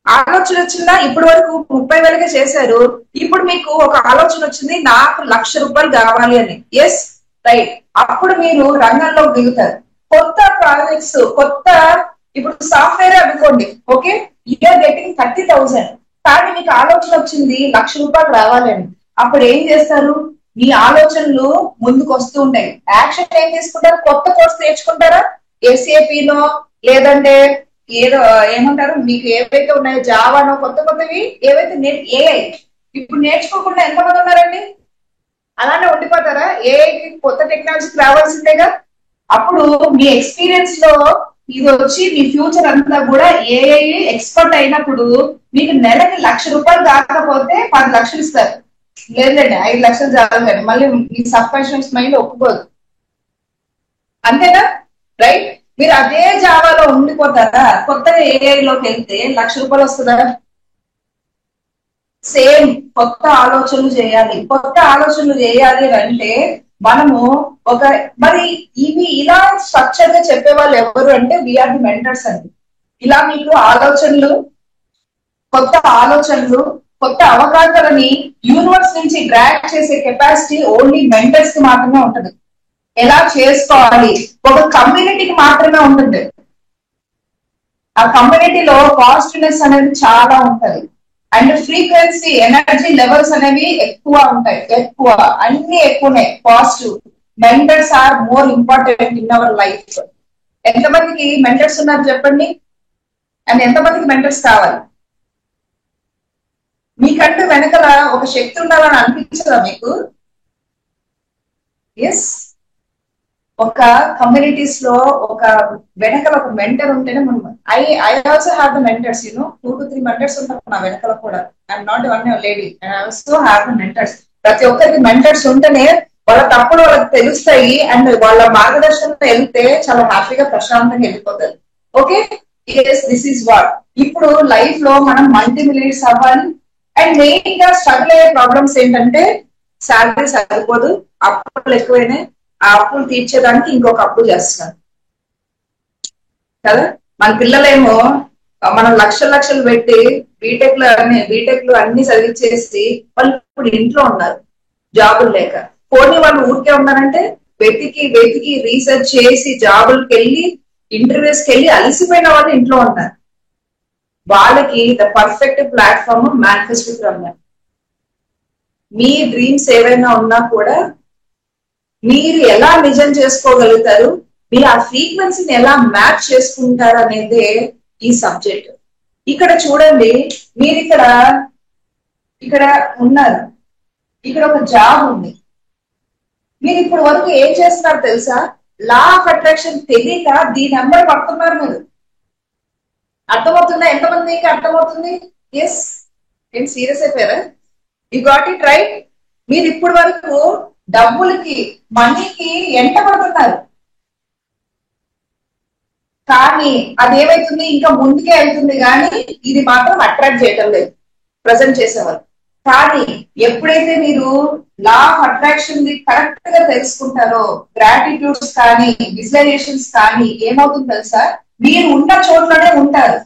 ఆలోచన వచ్చిందా? ఇప్పటి వరకు 30,000 చేశారు, ఇప్పుడు మీకు ఒక ఆలోచన వచ్చింది నాకు 1,00,000 రూపాయలు కావాలి అని. Yes, right. అప్పుడు మీరు రంగంలో దిగుతారు. కొత్త ప్రాజెక్ట్స్, కొత్త ఇప్పుడు సాఫ్ట్వేర్ అనుకోండి, ఓకే, యూఆర్ గెటింగ్ 30,000, కానీ మీకు ఆలోచన వచ్చింది 1,00,000 రూపాయలు రావాలని. అప్పుడు ఏం చేస్తారు? మీ ఆలోచనలు ముందుకు వస్తూ ఉంటాయి. యాక్షన్ ఏం తీసుకుంటారు? కొత్త కోర్స్ నేర్చుకుంటారా? ఎస్ఏపీనో లేదంటే ఏదో ఏమంటారు మీకు ఏవైతే ఉన్నాయో జావానో, కొత్త కొత్తవి ఏవైతే ఏఐ ఇప్పుడు నేర్చుకోకుండా ఎంతమంది ఉన్నారండి? అలానే ఉండిపోతారా? ఏఐకి కొత్త టెక్నాలజీకి రావాల్సిందేగా. అప్పుడు మీ ఎక్స్పీరియన్స్ లో ఇది వచ్చి మీ ఫ్యూచర్ అంతా కూడా ఏఐ ఎక్స్పర్ట్ అయినప్పుడు మీకు నెలకి 1,00,000 రూపాయలు కాకపోతే 10 లక్షలు ఇస్తారు. లేదండి 5 లక్షలు చాలు, మళ్ళీ మీ సబ్ కాన్షియస్ మైండ్ ఒప్పుకోదు. అంతేనా? రైట్. మీరు అదే జావాలో ఉండిపోతారా? కొత్తగా ఏఐలోకి వెళ్తే 1,00,000 రూపాయలు వస్తుందా? సేమ్ కొత్త ఆలోచనలు చేయాలి. కొత్త ఆలోచనలు చేయాలి అంటే మనము ఒక మరి ఇవి ఇలా స్ట్రక్చర్ గా చెప్పే వాళ్ళు ఎవరు అంటే వీఆర్ ది మెంటర్స్ అండి. ఇలా మీకు ఆలోచనలు, కొత్త ఆలోచనలు, కొత్త అవకాశాలని యూనివర్స్ నుంచి డ్రాగ్ చేసే కెపాసిటీ ఓన్లీ మెంటర్స్ కి మాత్రమే ఉంటుంది. ఎలా చేసుకోవాలి ఒక కమ్యూనిటీకి మాత్రమే ఉంటుంది. ఆ కమ్యూనిటీలో పాజిటివ్నెస్ అనేది చాలా ఉంటది, అండ్ ఫ్రీక్వెన్సీ, ఎనర్జీ లెవెల్స్ అనేవి ఎక్కువ ఉంటాయి. ఎక్కువ అన్ని ఎక్కువనే positive. Mentors are more important in our life. ఎంతమందికి మెంటర్స్ ఉన్నారు చెప్పండి? అండ్ ఎంతమందికి మెంటర్స్ కావాలి? మీకంటూ వెనకల ఒక శక్తి ఉండాలని అనిపించదా మీకు? ఎస్, ఒక కమ్యూనిటీస్ లో ఒక వెనకల ఒక మెంటర్ ఉంటేనే మనం I also have the mentors, 2 to 3 mentors ఉంటారు నా వెనకల కూడా. I'm not one lady, I also have the mentors. ప్రతి ఒక్కరికి మెంటర్స్ ఉంటేనే వాళ్ళ తప్పులు వాళ్ళకి తెలుస్తాయి, అండ్ వాళ్ళ మార్గదర్శనంతో వెళ్తే చాలా హ్యాపీగా ప్రశాంతంగా వెళ్ళిపోతారు. Okay, this is what. ఇప్పుడు లైఫ్ లో మనం మల్టీ మిలియనర్స్ అవ్వాలి. అండ్ మెయిన్ గా స్ట్రగుల్ అయ్యే ప్రాబ్లమ్స్ ఏంటంటే శాలరీ సరిపోదు, అప్పులు ఎక్కువైనాయి, ఆ అప్పులు తీర్చేదానికి ఇంకొక అప్పు చేస్తున్నారు కదా. మన పిల్లలేమో మనం లక్షలు పెట్టి బీటెక్ లో అన్ని చదివించేసి వాళ్ళు ఇప్పుడు ఇంట్లో ఉన్నారు జాబులు లేక. పోనీ వాళ్ళు ఊరికే ఉన్నారంటే వెతికి రీసెర్చ్ చేసి జాబులకి వెళ్ళి ఇంటర్వ్యూస్కి వెళ్ళి అలసిపోయిన వాళ్ళు ఇంట్లో ఉన్నారు. వాళ్ళకి the perfect platform manifest with Ramya. Me dreams ఏవైనా ఉన్నా కూడా మీరు ఎలా నిజం చేసుకోగలుగుతారు, మీరు ఆ ఫ్రీక్వెన్సీని ఎలా మ్యాచ్ చేసుకుంటారు అనేదే ఈ సబ్జెక్ట్. ఇక్కడ చూడండి, మీరు ఇక్కడ ఉన్నారు, ఇక్కడ ఒక జాబ్ ఉంది. మీరు ఇప్పటి వరకు ఏం చేస్తున్నారు తెలుసా? లా ఆఫ్ అట్రాక్షన్ తెలియక దీని నెంబర్ పడుతున్నారు మీరు. అర్థమవుతుందా? ఎంతమందికి అర్థమవుతుంది? ఎస్, ఏం సీరియస్ అయిపోయారా? You got it right. మీరు ఇప్పటి వరకు డబ్బులకి, మనీకి ఎంట పడుతున్నారు, కానీ అదేమైతుంది ఇంకా ముందుకే వెళ్తుంది, కానీ ఇది మాత్రం అట్రాక్ట్ చేయటం లేదు ప్రజెంట్ చేసేవారు. కానీ ఎప్పుడైతే మీరు లా ఆఫ్ అట్రాక్షన్ కరెక్ట్ గా తెలుసుకుంటారో, గ్రాటిట్యూడ్స్ కానీ విజువలైజేషన్స్ కానీ, ఏమవుతుంది తెలుసా? మీరు ఉన్న చోట్లోనే ఉంటారు.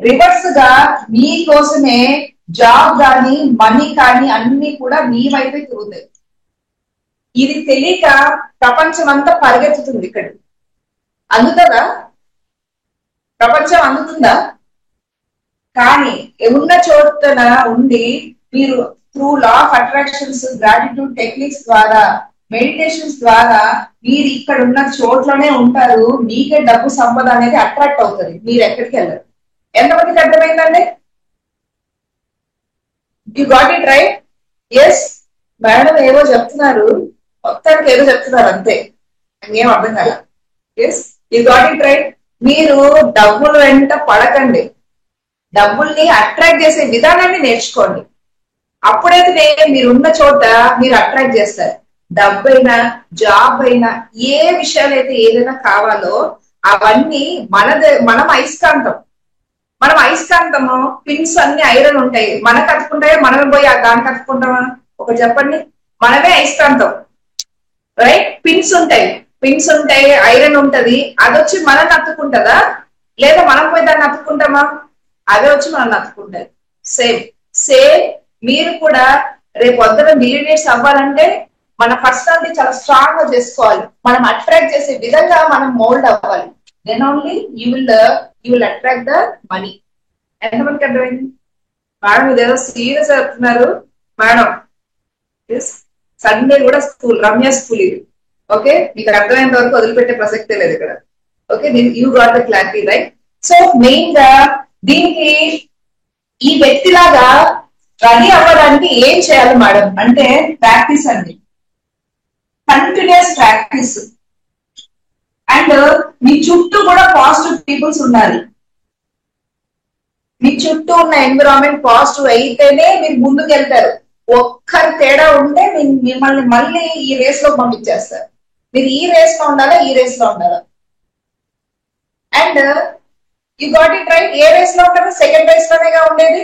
రివర్స్ గా మీకోసమే జాబ్ కానీ మనీ కానీ అన్ని కూడా మీ వైపే తిరుగుతాయి. ఇది తెలియక ప్రపంచం అంతా పరిగెత్తుతుంది. ఇక్కడ అందుతుందా? ప్రపంచం అందుతుందా? కానీ ఉన్న చోటన ఉండి మీరు through law of attractions, gratitude techniques ద్వారా, మెడిటేషన్స్ ద్వారా మీరు ఇక్కడ ఉన్న చోట్లోనే ఉంటారు. మీకే డబ్బు సంపద అనేది అట్రాక్ట్ అవుతుంది, మీరు ఎక్కడికి వెళ్ళరు. ఎంతమందికి అర్థమైందండి? You got it right. Yes, madam ఏవో చెప్తున్నారు, మొత్తానికి ఏదో చెప్తున్నారు అంతే, ఏం అర్థం కాల. Yes, you got it right. మీరు డబ్బులు వెంట పడకండి, డబ్బుల్ని అట్రాక్ట్ చేసే విధానాన్ని నేర్చుకోండి. అప్పుడైతే మీరున్న చోట మీరు అట్రాక్ట్ చేస్తారు. డబ్బు అయినా, జాబ్ అయినా, ఏ విషయాలు అయితే ఏదైనా కావాలో అవన్నీ మనం అయస్కాంతం. మనం అయస్కాంతము పిన్స్ అన్ని ఐరన్ ఉంటాయి, మనకు అతుకుంటాయో మనమే పోయి దానికి అతుకుంటామా? ఒకటి చెప్పండి. మనమే అయస్కాంతం, రైట్? పిన్స్ ఉంటాయి, ఐరన్ ఉంటది, అది వచ్చి మనల్ని అతుక్కుంటదా లేదా మనం పోయి దాన్ని అతుక్కుంటామా? అదే వచ్చి మనల్ని అతుక్కుంటది. సేమ్ సేమ్ మీరు కూడా రేపు పొద్దున మిలియనీర్స్ అవ్వాలంటే మన పర్సనాలిటీ చాలా స్ట్రాంగ్ గా చేసుకోవాలి. మనం అట్రాక్ట్ చేసే విధంగా మనం మోల్డ్ అవ్వాలి. Then only you will attract the money. ఎంతమందికి అర్థమైంది? మేడం ఇదేదో సీరియస్ అవుతున్నారు మేడం. సండే కూడా స్కూల్, రమ్య స్కూల్ ఇది. ఓకే, మీకు అర్థమైనంత వరకు వదిలిపెట్టే ప్రసక్తే లేదు ఇక్కడ. Okay, you got the clarity, right? So main గా దీనికి ఈ వ్యక్తిలాగా రెడీ అవ్వడానికి ఏం చేయాలి మేడం అంటే ప్రాక్టీస్ అండి, కంటిన్యూస్ ప్రాక్టీస్. అండ్ మీ చుట్టూ కూడా పాజిటివ్ పీపుల్స్ ఉండాలి. మీ చుట్టూ ఉన్న ఎన్విరాన్మెంట్ పాజిటివ్ అయితేనే మీరు ముందుకు వెళ్తారు. ఒక్కరి తేడా ఉంటే మిమ్మల్ని మళ్ళీ ఈ రేస్ లో పంపించేస్తారు. మీరు ఈ రేస్ లో ఉండాలా, ఈ రేస్ లో ఉండాలా. And you got it right. ఏ రేస్ లో ఉంటారో సెకండ్ రేస్ లోనేగా ఉండేది,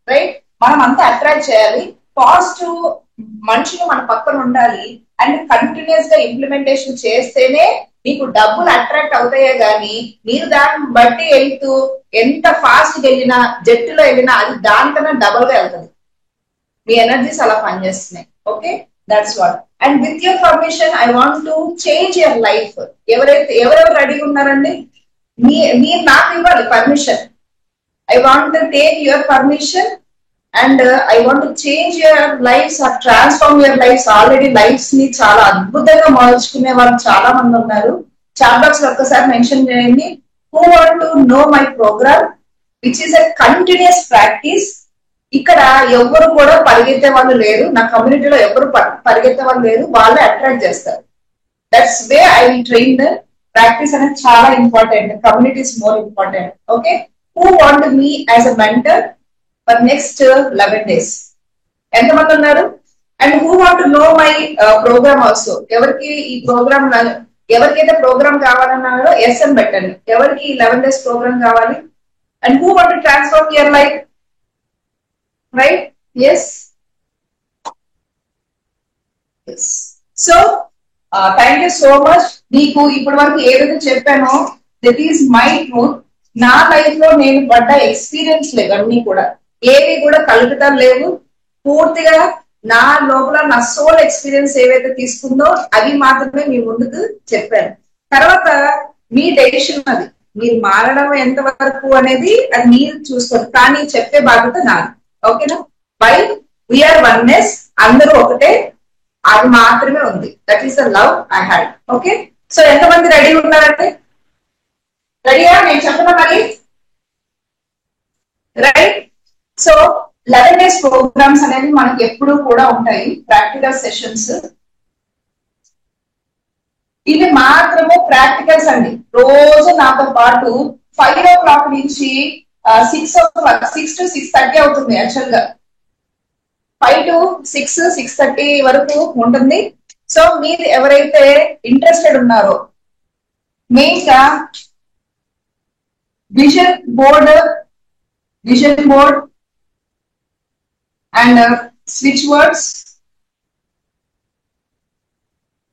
రైట్? మనం అంతా అట్రాక్ట్ చేయాలి. పాజిటివ్ మనుషులు మన పక్కన ఉండాలి. అండ్ కంటిన్యూస్ గా ఇంప్లిమెంటేషన్ చేస్తేనే మీకు డబ్బులు అట్రాక్ట్ అవుతాయే గానీ మీరు దాన్ని బట్టి వెళ్తూ ఎంత ఫాస్ట్ వెళ్ళినా, జట్టులో వెళ్ళినా అది దానికన్నా డబుల్ గా వెళ్తుంది. మీ ఎనర్జీస్ అలా పనిచేస్తున్నాయి. Okay, that's what. And with your permission I want to change your life. ఎవరెవరు రెడీగా ఉన్నారండి? మీరు నాకు ఇవ్వాలి permission. I want to take your permission and I want to change your lives or transform your lives. Already lives ని చాలా అద్భుతంగా మార్చుకునే వాళ్ళు చాలా మంది ఉన్నారు. చాట్ బాక్స్ లో ఒక్కసారి మెన్షన్ చేయండి, who want to know my program which is a continuous practice. ఇక్కడ ఎవరు కూడా పరిగెత్తే వాళ్ళు లేరు, నా కమ్యూనిటీలో ఎవరు పరిగెత్తే వాళ్ళు లేరు, వాళ్ళే అట్రాక్ట్ చేస్తారు. That's way I will train the practice అనేది చాలా important. Community is more important. Okay, who want me as a mentor for next 11 days? ఎంతమంది ఉన్నారు? And who want know my program also. ఎవరికి ఈ ప్రోగ్రామ్, ఎవరికైతే programme కావాలన్నారో yes అని పెట్టండి. ఎవరికి 11 days ప్రోగ్రామ్ కావాలి? And who want to transform your life, right? Yes. So thank you so much. మీకు ఇప్పటి వరకు ఏదైతే చెప్పానో దట్ ఈస్ మై ట్రూత్. నా లైఫ్ లో నేను పడ్డ ఎక్స్పీరియన్స్ లేవు, అన్ని కూడా ఏవి కూడా కలుపుతాం లేవు. పూర్తిగా నా లోపల నా సోల్ ఎక్స్పీరియన్స్ ఏవైతే తీసుకుందో అవి మాత్రమే మీ ముందుకు చెప్పాను. తర్వాత మీ డెసిషన్, అది మీరు మారడం ఎంత వరకు అనేది అది మీరు చూసుకోండి, కానీ చెప్పే బాధ్యత నాది. ఓకేనా? బై వీఆర్ వన్నెస్, అందరూ ఒకటే, అది మాత్రమే ఉంది. That is the love I had. Okay, so ఎంతమంది రెడీ ఉన్నారంటే? రెడీయా? నేను చెప్పనా మరి, రైట్? సో 11 days ప్రోగ్రామ్స్ అనేవి మనకి ఎప్పుడు కూడా ఉంటాయి, ప్రాక్టికల్ సెషన్స్. ఇవి మాత్రమే ప్రాక్టికల్స్ అండి. రోజు నాతో పాటు 5 o'clock నుంచి 6 to 6:30 అవుతుంది. యాక్చువల్ గా 5 to 6, 6:30 వరకు ఉంటుంది. సో మీరు ఎవరైతే ఇంట్రెస్టెడ్ ఉన్నారో, మెయిన్ గా vision board and switch words,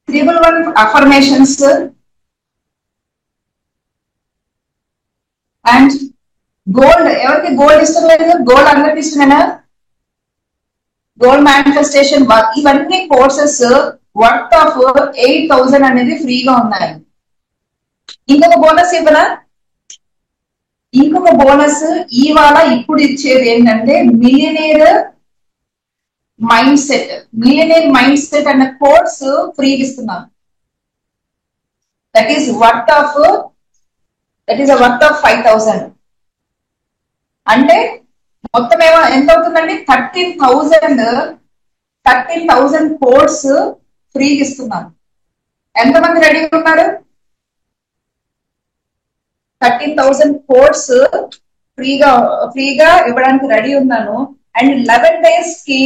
311 affirmations and gold. ఎవరికి గోల్డ్ ఇష్టం లేదు? గోల్డ్ అందరికి ఇష్టమేనా? గోల్డ్ మేనిఫెస్టేషన్, ఇవన్నీ కోర్సెస్ వర్త్ ఆఫ్ 8,000 అనేది ఫ్రీగా ఉన్నాయి. ఇంకొక బోనస్ ఇవ్వనా? ఇంకొక బోనస్ ఇవాళ ఇప్పుడు ఇచ్చేది ఏంటంటే మిలియనేర్ మైండ్ సెట్ అనే కోర్స్ ఫ్రీగా ఇస్తున్నాను. That is worth of 5,000. అంటే మొత్తం ఎంత అవుతుందండి? 13,000 కోర్స్ ఫ్రీగా ఇస్తున్నాను. ఎంతమంది రెడీ ఉన్నారు? 13,000 కోర్స్ ఫ్రీగా ఇవ్వడానికి రెడీ ఉన్నాను. అండ్ 11 days కి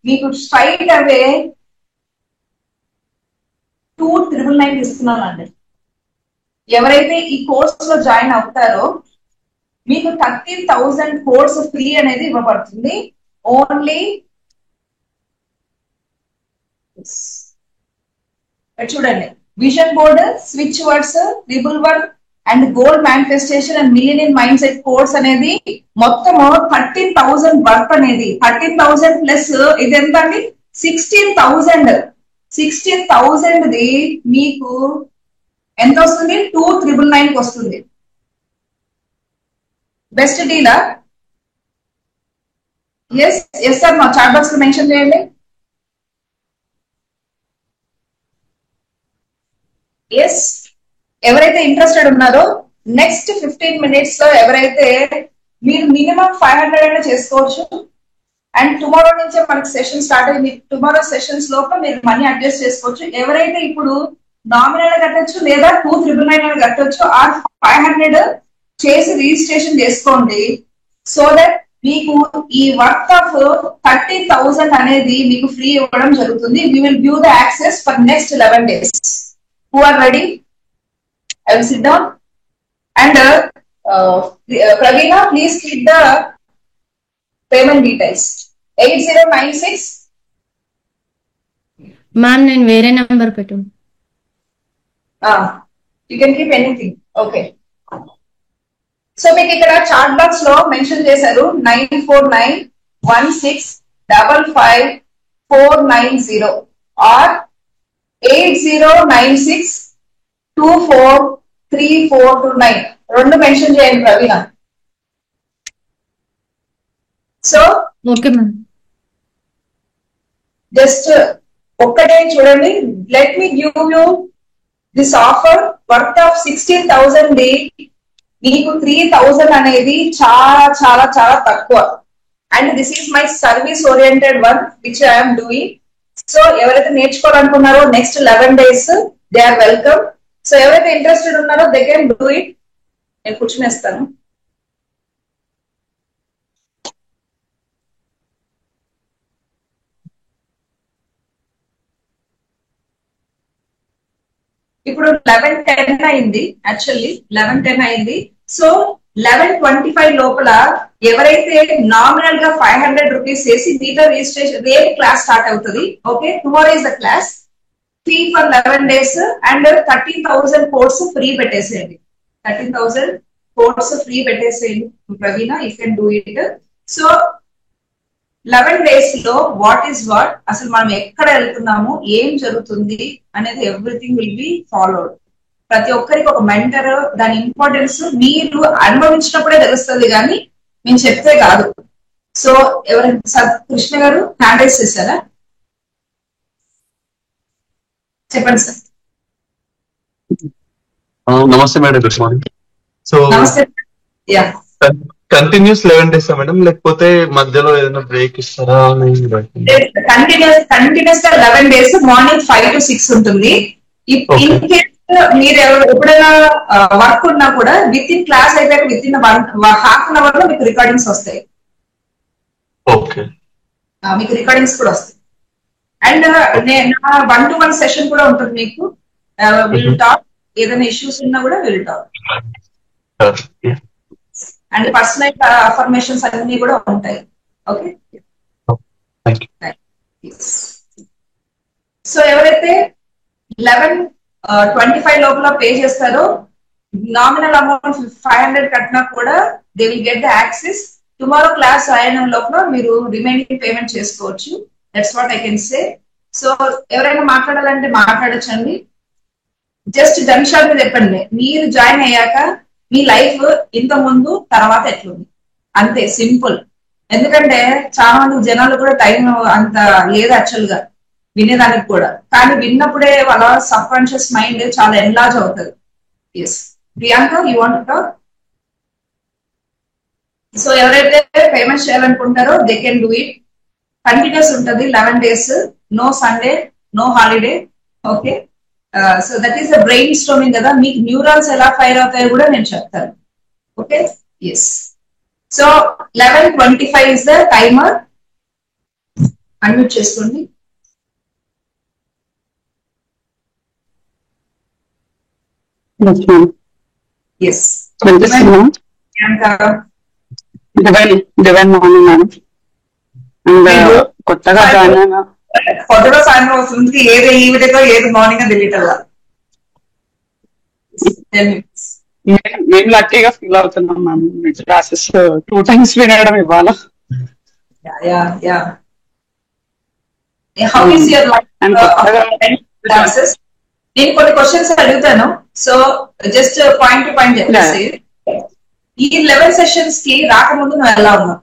మీకు స్ట్రైట్ అవే 2,999 ఇస్తున్నానండి. ఎవరైతే ఈ కోర్స్ లో జాయిన్ అవుతారో మీకు 13,000 కోర్స్ ఫ్రీ అనేది ఇవ్వబడుతుంది. ఓన్లీ చూడండి, vision board, switch words, ripple work and goal manifestation and million mind set course అనేది మొత్తం 13,000 వర్క్ అనేది 13,000 ప్లస్ ఇది ఎంత అండి 16,000. 16,000ది మీకు ఎంత వస్తుంది? 2,999 వస్తుంది. బెస్ట్ డీలా? ఎస్ ఎస్ సార్, మా చాట్ బాక్స్ లో మెన్షన్ చేయండి. ఎస్, ఎవరైతే ఇంట్రెస్టెడ్ ఉన్నారో నెక్స్ట్ 15 minutes లో ఎవరైతే మీరు మినిమం 500 అయినా చేసుకోవచ్చు. అండ్ టుమారో నుంచే మనకి సెషన్ స్టార్ట్ అయింది. టుమారో సెషన్స్ లోపల మీరు మనీ అడ్జస్ట్ చేసుకోవచ్చు. ఎవరైతే ఇప్పుడు నామినల్ కట్టొచ్చు లేదా 2,999 కట్టొచ్చు, ఆ 500 చేసి రిజిస్ట్రేషన్ చేసుకోండి. సో దట్ మీకు ఈ వర్త్ ఆఫ్ 30,000 అనేది మీకు ఫ్రీ ఇవ్వడం జరుగుతుంది. We will give the access for next 11 days. Who are ready? I will sit down. And Praveena, please keep the payment details. 8096. Ma'am నేను వేరే నెంబర్ పెట్టు. You can keep anything. Okay. So మీకు ఇక్కడ chat box లో mention చేశారు 9491655490 or 8096243429 రెండు mention చేయండి Praveena. So okay ma'am. Just ఒక్కటే చూడండి, let me give you this offer worth of 16,000 the మీకు 3,000 అనేది చాలా చాలా చాలా తక్కువ. And this is my service oriented work which I'm doing. So ఎవరైతే నేర్చుకోవాలనుకున్నారో next 11 days they are welcome. So ఎవరైతే ఇంట్రెస్టెడ్ ఉన్నారో దే కెన్ డూ ఇట్. నేను కూర్చునేస్తాను. ఇప్పుడు 11:10 అయింది. యాక్చువల్లీ 11:10 అయింది. సో 11:25 లోపల ఎవరైతే నామినల్ గా 500 రూపీస్ వేసి మీతో రిజిస్ట్రేషన్ రేపు క్లాస్ స్టార్ట్ అవుతుంది. Okay, tomorrow is the class. Fee for 11 days and 13,000 course free పెట్టేసేయండి. 13,000 కోర్స్ ఫ్రీ పెట్టేసేయండి Praveena, you can do it. So 11 days లో వాట్ ఈస్ వాట్, అసలు మనం ఎక్కడ వెళ్తున్నాము, ఏం జరుగుతుంది అనేది ఎవ్రీథింగ్ విల్ బి ఫాలోడ్. ప్రతి ఒక్కరికి ఒక మెంటర్, దాని ఇంపార్టెన్స్ మీరు అనుభవించినప్పుడే తెలుస్తుంది కానీ మేము చెప్తే కాదు. సో ఎవరైనా కృష్ణ గారు హ్యాండ్ రైజ్ చేశారా? చెప్పండి సార్. నమస్తే మేడం, గుడ్ మార్నింగ్. సో నమస్తే. యా, కంటిన్యూస్ 11 days మేడం, లేకపోతే మధ్యలో ఏదైనా బ్రేక్ ఇస్తారా? కంటిన్యూస్ గా 11 days మార్నింగ్ 5 to 6 ఉంటుంది. ఇన్ కేస్ మీరు ఎప్పుడైనా వర్క్ ఉన్నా కూడా విత్ ఇన్ క్లాస్ అయిపోయాక within half an hour లో మీకు రికార్డింగ్స్ వస్తాయి. ఓకే, మీకు రికార్డింగ్స్ కూడా వస్తాయి. అండ్ నా 1-to-1 సెషన్ కూడా ఉంటుంది మీకు. విల్ టాక్, ఏదైనా ఇష్యూస్ ఉన్నా కూడా will talk. And personal affirmations అన్ని కూడా ఉంటాయి. ఓకే, సో ఎవరైతే 11:25 లోపల పే చేస్తారో నామినల్ అమౌంట్ 500 కట్టినా కూడా they will get the access. Tomorrow class అయిన లోపల మీరు రిమైనింగ్ పేమెంట్ చేసుకోవచ్చు. That's what I can say. So ఎవరైనా మాట్లాడాలంటే మాట్లాడచ్చండి. జస్ట్ గన్షాట్ మీద చెప్పండి, మీరు జాయిన్ అయ్యాక మీ లైఫ్ ఇంత ముందు తర్వాత ఎట్లుంది, అంతే సింపుల్. ఎందుకంటే చాలా మంది జనాలు కూడా టైం అంత లేదు యాక్చువల్ గా వినేదానికి కూడా, కానీ విన్నప్పుడే వాళ్ళ సబ్ కాన్షియస్ మైండ్ చాలా ఎన్లార్జ్ అవుతుంది. Yes Priyanka, you want to talk? So ఎవరైతే పేమెంట్ చేయాలనుకుంటారో they can do it. Continues ఉంటుంది 11 days, no Sunday, no holiday. Okay, so that is the brainstorming కదా, మీకు న్యూరాన్స్ ఎలా ఫైర్ అవుతాయో కూడా నేను చెప్తాను. Okay, yes. So 11:25 is the timer. Unmute చేసుకోండి. Yes, divine morning madam. And కొత్తగా జాయిన్ అయినా కొత్తగా సాయంత్రం వస్తుంది, ఏది ఈవినింగ్ ఏది మార్నింగ్ తెలియట. మేము లక్కీగా ఫీల్ అవుతున్నాం మ్యామ్. క్లాసెస్ 2 times వినడం ఇవ్వాల. How is your life classes? నేను కొన్ని క్వశ్చన్స్ అడుగుతాను, so just point to point చెప్పేసి. ఈ 11 సెషన్స్ కి రాకముందు నువ్వు ఎలా ఉన్నావు?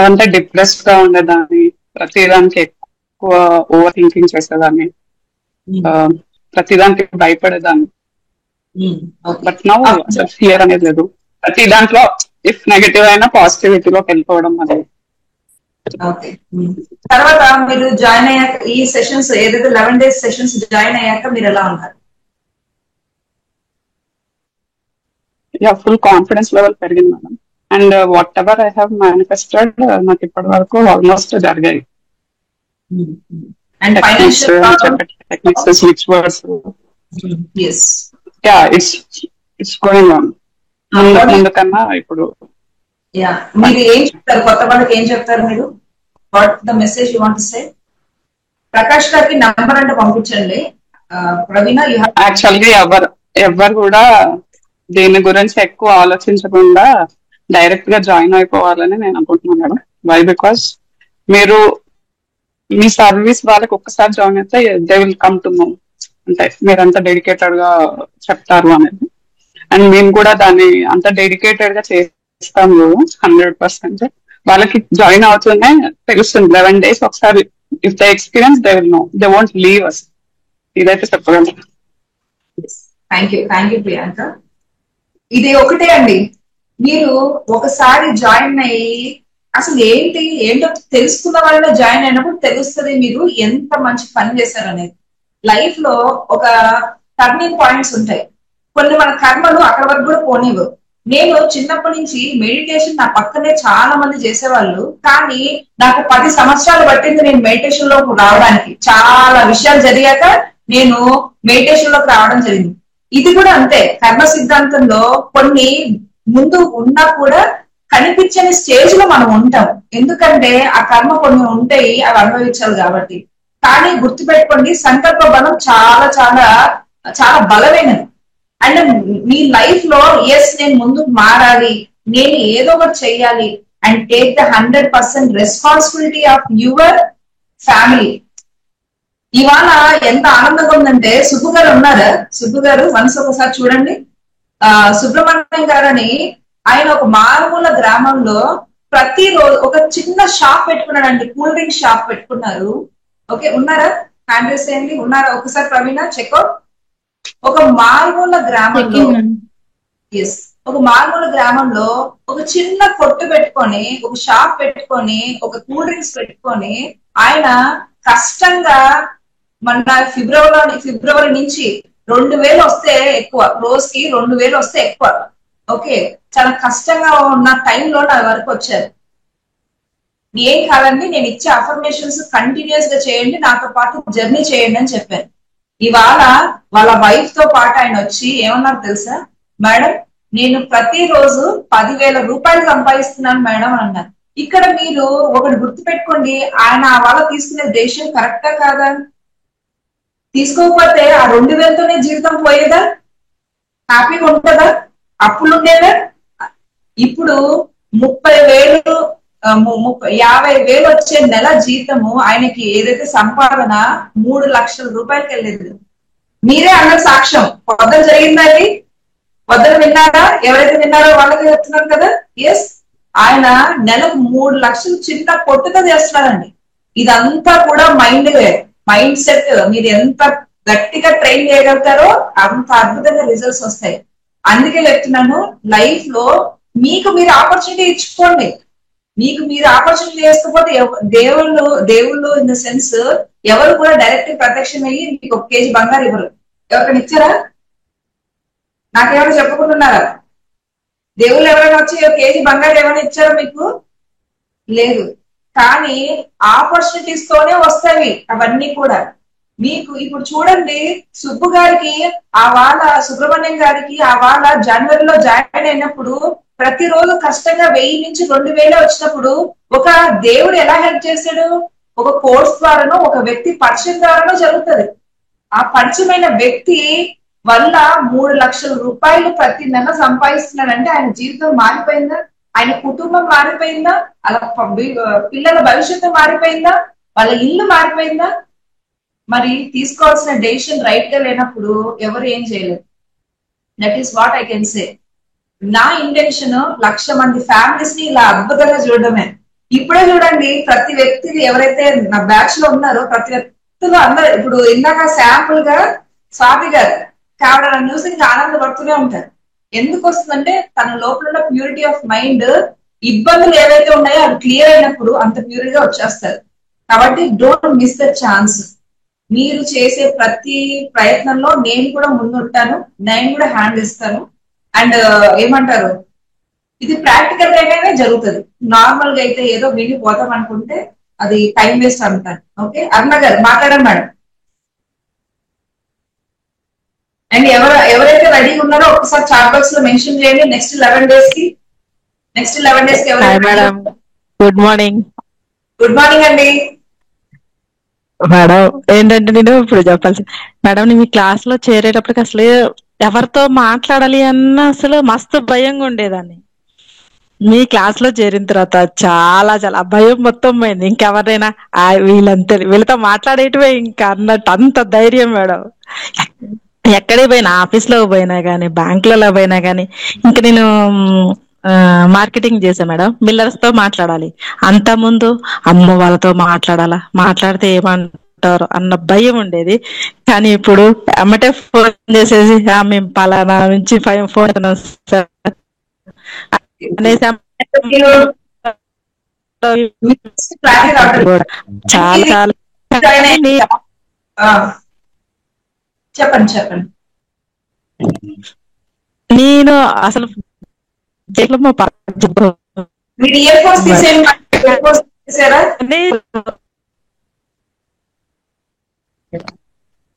అంటే డిప్రెస్డ్ గా ఉండేదాన్ని, ప్రతిదానికి ఎక్కువ ఓవర్ థింకింగ్ చేసేదాన్ని, ప్రతిదానికి భయపడేదాన్ని. బట్ నౌ అసలు ఫియర్ అనేది లేదు. ప్రతి దాంట్లో ఇఫ్ నెగటివ్ అయినా పాజిటివిటీలోకి వెళ్ళిపోవడం అనేది. తర్వాత మీరు జాయిన్ అయ్యాక ఈ సెషన్స్ ఏదైతే 11 days సెషన్స్ జాయిన్ అయ్యాక మీరు ఎలా ఉన్నారు? ఫుల్ కాన్ఫిడెన్స్ లెవెల్ పెరిగింది madam. And what ever I have manifested నాకు ఇప్పటి వరకు ఆల్మోస్ట్ జరిగాయి. Techniques which words it's going on. ముందు కన్నా ఇప్పుడు. మీరు ఏం చెప్తారు కొత్త వాళ్ళకి? ఏం చెప్తారు మీరు? What the message you want to say? Prakash గారికి నంబర్ అంటే పంపించండి. ప్రవీణ, యాక్చువల్గా ఎవరు కూడా దీని గురించి ఎక్కువ ఆలోచించకుండా డైరెక్ట్ గా జాయిన్ అయిపోవాలని నేను అనుకుంటున్నాను మేడం. వై? బికాస్ మీరు మీ సర్వీస్ వాళ్ళకి ఒక్కసారి జాయిన్ అయితే they will come to know, అంటే మీరు అంత డెడికేటెడ్ గా చెప్తారు అనేది. అండ్ మేము కూడా దాన్ని అంత డెడికేటెడ్ గా చేస్తాము 100%. వాళ్ళకి జాయిన్ అవుతూనే తెలుస్తుంది 11 days ఒకసారి. If the experience they will know, they won't leave us. ఇదైతే చెప్పగలను. Thank you Priyanka. ఇది ఒకటే అండి, మీరు ఒకసారి జాయిన్ అయ్యి అసలు ఏంటో తెలుసుకున్న వాళ్ళలో జాయిన్ అయినప్పుడు తెలుస్తుంది మీరు ఎంత మంచి పని చేశారు అనేది. లైఫ్ లో ఒక టర్నింగ్ పాయింట్స్ ఉంటాయి. కొన్ని మన కర్మలు అక్కడ వరకు కూడా పోనివ్వు. నేను చిన్నప్పటి నుంచి మెడిటేషన్ నా పక్కనే చాలా మంది చేసేవాళ్ళు, కానీ నాకు 10 సంవత్సరాలు పట్టింది నేను మెడిటేషన్ లోకి రావడానికి. చాలా విషయాలు జరిగాక నేను మెడిటేషన్ లోకి రావడం జరిగింది. ఇది కూడా అంతే. కర్మ సిద్ధాంతంలో కొన్ని ముందు ఉన్నా కూడా కనిపించని స్టేజ్ లో మనం ఉంటాం, ఎందుకంటే ఆ కర్మ కొన్ని ఉంటాయి, అవి అనుభవించాలి కాబట్టి. కానీ గుర్తుపెట్టుకోండి, సంకల్ప బలం చాలా చాలా చాలా బలమైనది. అండ్ మీ లైఫ్ లో ఎస్ నేను ముందుకు మారాలి, నేను ఏదో ఒకటి చెయ్యాలి, and take the 100% responsibility of your family. ఇవాళ ఎంత ఆనందంగా ఉందంటే, సుబ్బు గారు ఉన్నారా? సుబ్బు గారు వన్స్ ఒకసారి చూడండి. సుబ్రహ్మణ్యం గారని ఆయన ఒక మారుమూల గ్రామంలో ప్రతిరోజు ఒక చిన్న షాప్ పెట్టుకున్నాడండి, కూల్ డ్రింక్ షాప్ పెట్టుకున్నారు. ఓకే, ఉన్నారా? హ్యాండ్ రైస్ చేయండి. ఉన్నారా? ఒకసారి ప్రవీణ చెక్అవుట్. ఒక మారుమూల గ్రామంలో ఒక చిన్న కొట్టు పెట్టుకొని, ఒక షాప్ పెట్టుకొని, ఒక కూల్ డ్రింక్స్ పెట్టుకొని ఆయన కష్టంగా మన ఫిబ్రవరి నుంచి 2000 వస్తే ఎక్కువ, రోజుకి 2000 వస్తే ఎక్కువ. ఓకే, చాలా కష్టంగా ఉన్న టైంలో నా వరకు వచ్చారు. ఏం కాదండి, నేను ఇచ్చే అఫర్మేషన్స్ కంటిన్యూస్ గా చేయండి, నాతో పాటు జర్నీ చేయండి అని చెప్పాను. ఇవాళ వాళ్ళ వైఫ్ తో పాటు ఆయన వచ్చి ఏమన్నారు తెలుసా? మేడం, నేను ప్రతిరోజు 10,000 రూపాయలు సంపాదిస్తున్నాను మేడం అని అన్నారు. ఇక్కడ మీరు ఒకటి గుర్తు పెట్టుకోండి, ఆయన వాళ్ళ తీసుకునే డెసిషన్ కరెక్టా కాదా? తీసుకోకపోతే ఆ 2,000తోనే జీవితం పోయేదా? హ్యాపీగా ఉంటుందా? అప్పులు ఉండేవా? ఇప్పుడు 30,000 50,000 వచ్చే నెల జీతము ఆయనకి ఏదైతే సంపాదన 3 లక్షల రూపాయలకి వెళ్ళేది. మీరే అన్న సాక్ష్యం. పొద్దున జరిగిందండి, పొద్దున విన్నారా? ఎవరైతే విన్నారో వాళ్ళకి చెప్తున్నారు కదా. ఎస్, ఆయన నెలకు 3 లక్షలు చిన్న పొట్టుతో చేస్తున్నారండి. ఇదంతా కూడా మైండ్ సెట్ మీరు ఎంత గట్టిగా ట్రైన్ చేయగలుగుతారో అంత అద్భుతంగా రిజల్ట్స్ వస్తాయి. అందుకే చెప్తున్నాను, లైఫ్ లో మీకు మీరు ఆపర్చునిటీ ఇచ్చుకోండి. మీకు మీరు ఆపర్చునిటీ చేసుకోకపోతే దేవుళ్ళు ఇన్ ద సెన్స్ ఎవరు కూడా డైరెక్ట్ ప్రత్యక్షం అయ్యి మీకు 1 kg బంగారు ఇవ్వరు. ఎవరికైనా ఇచ్చారా? నాకేమైనా చెప్పుకుంటున్నారా? దేవుళ్ళు ఎవరైనా వచ్చి 1 kg బంగారు ఏమైనా ఇచ్చారా మీకు? లేదు. కానీ ఆపర్చునిటీస్ తోనే వస్తాయి అవన్నీ కూడా. మీకు ఇప్పుడు చూడండి, సుబ్బు గారికి సుబ్రహ్మణ్యం గారికి జనవరిలో జాయిన్ అయినప్పుడు ప్రతిరోజు కష్టంగా 1000 నుంచి 2000 వచ్చినప్పుడు ఒక దేవుడు ఎలా హెల్ప్ చేశాడు? ఒక కోర్స్ ద్వారానో ఒక వ్యక్తి పరిచయం ద్వారానో జరుగుతుంది. ఆ పరిచయమైన వ్యక్తి వల్ల 3 లక్షల రూపాయలు ప్రతి నెల సంపాదిస్తున్నాడంటే ఆయన జీవితం మారిపోయిందా? ఆయన కుటుంబం మారిపోయిందా? అలా పిల్లల భవిష్యత్తు మారిపోయిందా? వాళ్ళ ఇల్లు మారిపోయిందా? మరి తీసుకోవాల్సిన డెసిషన్ రైట్ గా లేనప్పుడు ఎవరు ఏం చేయలేరు. That is what I can say. నా ఇంటెన్షన్ 1,00,000 మంది ఫ్యామిలీస్ ని ఇలా అద్భుతంగా చూడడమే. ఇప్పుడే చూడండి, ప్రతి వ్యక్తి ఎవరైతే నా బ్యాచ్ లో ఉన్నారో ప్రతి వ్యక్తులు అందరూ ఇప్పుడు ఇందాక శాంపుల్ గా స్వాతి గారు కావడ న్యూస్ ఇంకా ఆనందపడుతూనే ఉంటారు. ఎందుకు వస్తుందంటే తన లోపల ప్యూరిటీ ఆఫ్ మైండ్, ఇబ్బందులు ఏవైతే ఉన్నాయో అవి క్లియర్ అయినప్పుడు అంత ప్యూరిటీగా వచ్చేస్తారు. కాబట్టి డోంట్ మిస్ ద ఛాన్స్. మీరు చేసే ప్రతి ప్రయత్నంలో నేను కూడా ముందుంటాను, నేను కూడా హ్యాండ్ ఇస్తాను. అండ్ ఏమంటారు, ఇది ప్రాక్టికల్ గానే జరుగుతుంది. నార్మల్ గా అయితే ఏదో వినిపోతాం అనుకుంటే అది టైం వేస్ట్ అంటారు. ఓకే, అరుణ గారు మాట్లాడండి మేడం. అండ్ ఎవరైతే రెడీగా ఉన్నారో ఒకసారి చాట్ బాక్స్ లో మెన్షన్ చేయండి. నెక్స్ట్ 11 డేస్ కి ఎవరైతే. Good morning. గుడ్ మార్నింగ్ అండి మేడం. ఏంటంటే నేను ఇప్పుడు చెప్పాల్సి మేడం, నేను మీ క్లాస్ లో చేరేటప్పటికి అసలు ఎవరితో మాట్లాడాలి అన్న అసలు మస్తు భయంగా ఉండేదాన్ని. మీ క్లాస్ లో చేరిన తర్వాత చాలా చాలా భయం మొత్తం పోయింది. ఇంకెవరైనా వీళ్ళతో మాట్లాడేటివే ఇంకా అన్నట్టు అంత ధైర్యం మేడం. ఎక్కడికి పోయినా, ఆఫీస్ లో పోయినా గానీ, బ్యాంకులలో పోయినా గానీ, ఇంకా నేను మార్కెటింగ్ చేసా మేడం. మిల్లర్స్ తో మాట్లాడాలి, అంత ముందు అమ్మ వాళ్ళతో మాట్లాడితే ఏమంటారు అన్న భయం ఉండేది. కానీ ఇప్పుడు అమ్మటే ఫోన్ చేసేసి మేము పలానా నుంచి ఫోన్ అనేసి చాలా చాలా చెప్పండి. నేను అసలు మీరు ఇయర్ ఫోన్స్ తీసేసారా?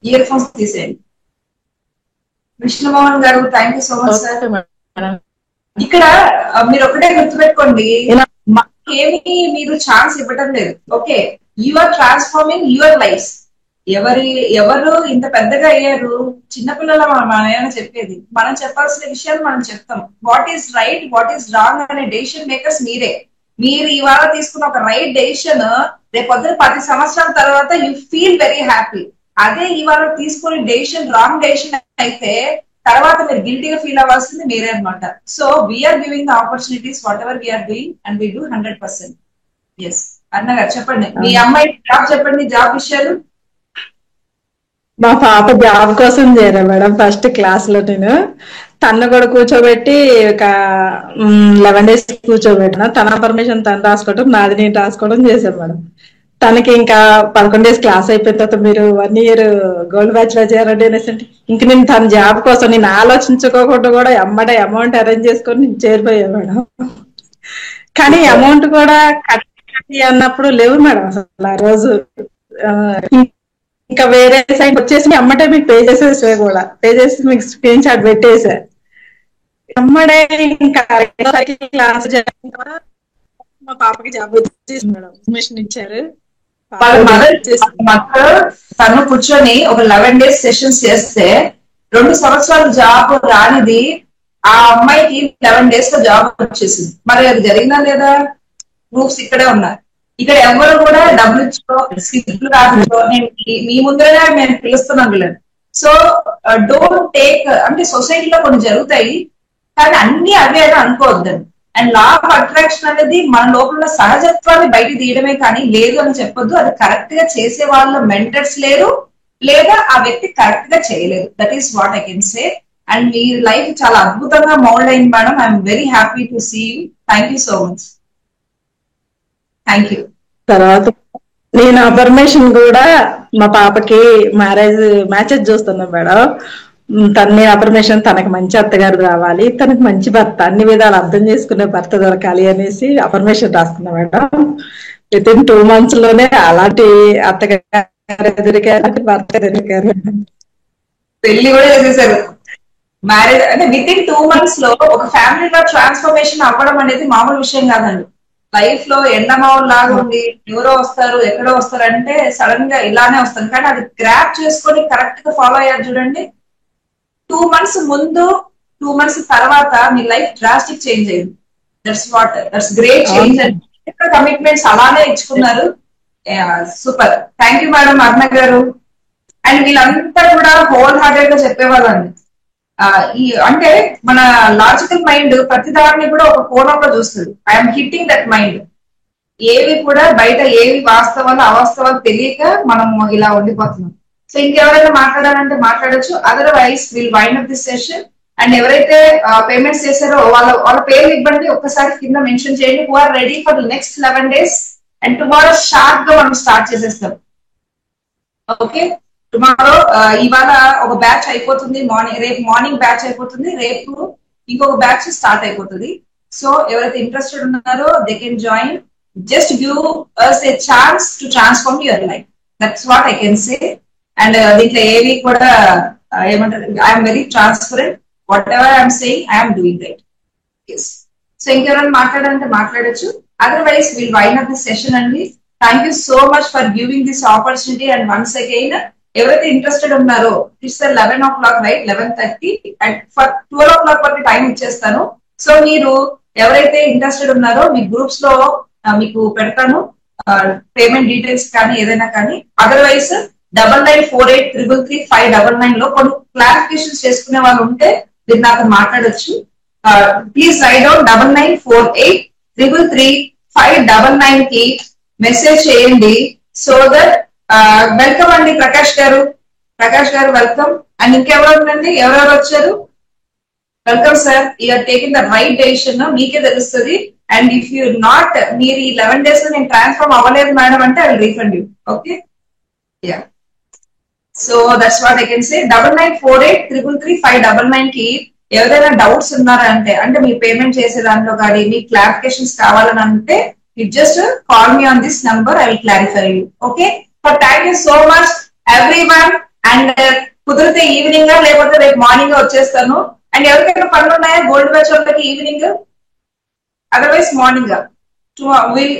ఇయర్ ఫోన్స్ తీసేయండి. విష్ణుమోహన్ గారు, thank you so much sir. ఇక్కడ మీరు ఒకటే గుర్తుపెట్టుకోండి, మాకేమి మీరు ఛాన్స్ ఇవ్వటం లేదు. Okay, you are transforming your life. ఎవరు ఇంత పెద్దగా అయ్యారు, చిన్నపిల్లల మనం చెప్పేది, మనం చెప్పాల్సిన విషయాలు మనం చెప్తాం. What is right, what is wrong అనే డెసిషన్ మేకర్స్ మీరే. మీరు ఇవాళ తీసుకున్న ఒక రైట్ డెసిషన్ రేపొద్దున 10 సంవత్సరాల తర్వాత యూ ఫీల్ వెరీ హ్యాపీ. అదే ఇవాళ తీసుకునే డెసిషన్ రాంగ్ డెసిషన్ అయితే తర్వాత మీరు గిల్టీగా ఫీల్ అవ్వాల్సింది మీరే అనమాట. So we are giving the opportunities what ever we are doing and we do 100%. Yes అన్నగారు చెప్పండి, మీ అమ్మాయి జాబ్ చెప్పండి, జాబ్ విషయాలు. మా పాప జాబ్ కోసం చేరా మేడం. ఫస్ట్ క్లాస్ లో నేను తను కూడా కూర్చోబెట్టి ఒక 11 days కూర్చోబెట్టిన. తన పర్మిషన్ తను రాసుకోవడం, నాది నేను రాసుకోవడం చేశాను మేడం. తనకి ఇంకా 11 days క్లాస్ అయిపోయిన తర్వాత మీరు 1 year గోల్డ్ బ్యాచ్ లో చేరండి అనేసి ఇంక నేను తన జాబ్ కోసం నేను ఆలోచించుకోకుండా కూడా అమ్మడే అమౌంట్ అరేంజ్ చేసుకొని నేను చేరిపోయా మేడం. కానీ అమౌంట్ కూడా కట్టి అన్నప్పుడు లేవు మేడం అసలు ఆ రోజు. ఇంకా వేరే సైడ్ వచ్చేసి అమ్మటే మీకు పే చేసేసే కూడా పే చేసి మీకు స్క్రీన్ షాట్ పెట్టేసా. అమ్మడే ఇంకా క్లాస్ మా పాపకి జాబ్ వచ్చేసి మేడం ఇన్ఫర్మేషన్ ఇచ్చారు. తను కూర్చొని ఒక 11 days సెషన్స్ చేస్తే 2 సంవత్సరాలు జాబ్ రానిది ఆ అమ్మాయికి 11 days లో జాబ్ వచ్చేసింది. మరి అది జరిగిందా లేదా? ప్రూఫ్స్ ఇక్కడే ఉన్నాయి. ఇక్కడ ఎవరు కూడా డబ్బులు ఇచ్చో స్కిప్లు రాసిచ్చో మీ ముందరగా నేను పిలుస్తున్నాను వీళ్ళని. సో డోంట్ టేక్, అంటే సొసైటీలో కొన్ని జరుగుతాయి కానీ అన్ని అవే అని అనుకోవద్దండి. అండ్ లా ఆఫ్ అట్రాక్షన్ అనేది మన లోపల సహజత్వాన్ని బయట తీయడమే కానీ లేదు అని చెప్పొద్దు. అది కరెక్ట్ గా చేసే వాళ్ళ మెంటర్స్ లేరు, లేదా ఆ వ్యక్తి కరెక్ట్ గా చేయలేదు. That is what I can say. And me life చాలా అద్భుతంగా మౌల్డ్ అయింది madam. I'm very happy to see you. Thank you so much. Thank you. తర్వాత నేను అఫర్మేషన్ కూడా మా పాపకి మ్యాచెస్ చూస్తున్నా మేడం. తన అఫర్మేషన్ తనకి మంచి అత్తగారు రావాలి, తనకి మంచి భర్త, అన్ని విధాలు అర్థం చేసుకునే భర్త దొరకాలి అనేసి అఫర్మేషన్ రాసుకున్నా మేడం. విత్ ఇన్ 2 months లోనే అలాంటి అత్తగారు ఎదురికారు భర్త ఎదురికారు. పెళ్లి కూడా చేసేసారు. మ్యారేజ్ అంటే విత్ ఇన్ 2 months లో ఒక ఫ్యామిలీలో ట్రాన్స్ఫర్మేషన్ అవ్వడం అనేది మామూలు విషయం కాదండి. లైఫ్ లో ఎండమావులు లాగా ఉండి ఎవరో వస్తారు ఎక్కడో వస్తారు అంటే సడన్ గా ఇలానే వస్తారు. కానీ అది గ్రాప్ చేసుకొని కరెక్ట్ గా ఫాలో అయ్యారు చూడండి. 2 months ముందు 2 months తర్వాత మీ లైఫ్ డ్రాస్టిక్ చేంజ్ అయింది. దట్స్ గ్రేట్ చేంజ్ అండి. కమిట్మెంట్స్ అలానే ఇచ్చుకున్నారు. సూపర్. థ్యాంక్ యూ మేడం అర్ణ గారు. అండ్ వీళ్ళంతా కూడా హోల్ హార్టెడ్ గా చెప్పేవాళ్ళండి. ఈ అంటే మన లాజికల్ మైండ్ ప్రతిదాన్ని కూడా ఒక కోణంలో చూస్తుంది. I'm hitting that mind. ఏవి కూడా బయట ఏవి వాస్తవాలు అవాస్తవాలు తెలియక మనం ఇలా ఉండిపోతున్నాం. సో ఇంకెవరైనా మాట్లాడాలంటే మాట్లాడచ్చు. Otherwise will wind up this session. And ఎవరైతే పేమెంట్స్ చేశారో వాళ్ళ పేర్లు ఇవ్వండి, ఒక్కసారి కింద మెన్షన్ చేయండి. Who are ready for next 11 days. And tomorrow sharp గా మనం స్టార్ట్ చేసేస్తాం. ఓకే, టుమారో ఇవాళ ఒక బ్యాచ్ అయిపోతుంది, రేపు మార్నింగ్ బ్యాచ్ అయిపోతుంది, రేపు ఇంకొక బ్యాచ్ స్టార్ట్ అయిపోతుంది. సో ఎవరైతే ఇంట్రెస్టెడ్ ఉన్నారో they can join. Just give us a chance to transform your life. That's what I can say. And దీంట్లో ఏవి కూడా ఏమంటారు, I'm very transparent. Whatever I'm saying I'm doing right. So ఇంకెవరైనా మాట్లాడాలంటే మాట్లాడచ్చు. Otherwise will wind up this session అండి. Thank you so much for giving this opportunity. And once again ఎవరైతే interested ఉన్నారో it's 11 o'clock right, 11:30 and for 12 o'clock వరకు time ఇచ్చేస్తాను. So మీరు ఎవరైతే ఇంట్రెస్టెడ్ ఉన్నారో మీ గ్రూప్స్ లో మీకు పెడతాను పేమెంట్ డీటెయిల్స్ కానీ ఏదైనా కానీ. అదర్వైజ్ 9948333599 లో కొన్ని క్లారిఫికేషన్స్ చేసుకునే వాళ్ళు ఉంటే మీరు నాతో మాట్లాడొచ్చు. ప్లీజ్ రైట్ డౌన్ 9948333599 కి మెసేజ్ చేయండి. సో దట్ వెల్కమ్ అండి ప్రకాష్ గారు. ప్రకాష్ గారు వెల్కమ్. అండ్ ఇంకెవరు ఉందండి, ఎవరెవరు వచ్చారు? Welcome sir. You are taking the right decision. మీకే తెలుస్తుంది. అండ్ ఇఫ్ యూ నాట్, మీరు ఈ 11 days లో నేను ట్రాన్స్ఫార్మ్ అవ్వలేదు మేడం అంటే I will refund you. Okay, yeah. So that's what I can say. 9948333599 కి ఎవరైనా డౌట్స్ ఉన్నారంటే, అంటే మీ పేమెంట్ చేసే దాంట్లో కానీ మీ క్లారిఫికేషన్స్ కావాలని అంటే you just call me on this number. I will clarify you. Okay. But thank you so much everyone. And కుదిరితే ఈవినింగ్ లేకపోతే రేపు మార్నింగ్ వచ్చేస్తాను. అండ్ ఎవరికైనా పనులు ఉన్నాయా గోల్డ్ బ్యాచ్ వాళ్ళకి evening? Otherwise morning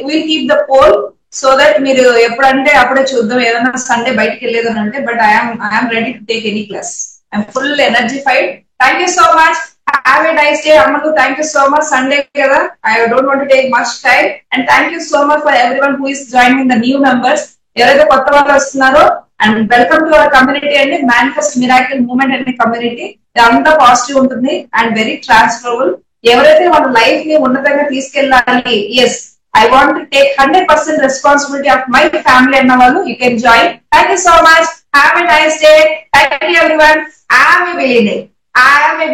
will keep the poll so that మీరు ఎప్పుడంటే అప్పుడే చూద్దాం. ఏదైనా సండే బయటకు వెళ్ళేది అంటే, but I'm ready to take any class. I'm full energified. Thank you so much. Have a nice day, Amadu. Thank you so much. Sunday kada. I don't want to take much time. And thank you so much for everyone who is joining the new members. Evaraithe kotta vallu vastunaro, and welcome to our community and Manifest Miracle Movement and community. Anta positive untundi and very transferable. Evaraithe మన life ని ఉన్నతంగా తీసుకెళ్ళాలి, yes, I want to take 100% responsibility of my family అన్న వాళ్ళు you can join. Thank you so much. Have a nice day. Thank you everyone. I am a billionaire. I am a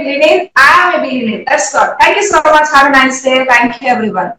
billionaire. That's all. Thank you so much. Have a nice day. Thank you, everyone.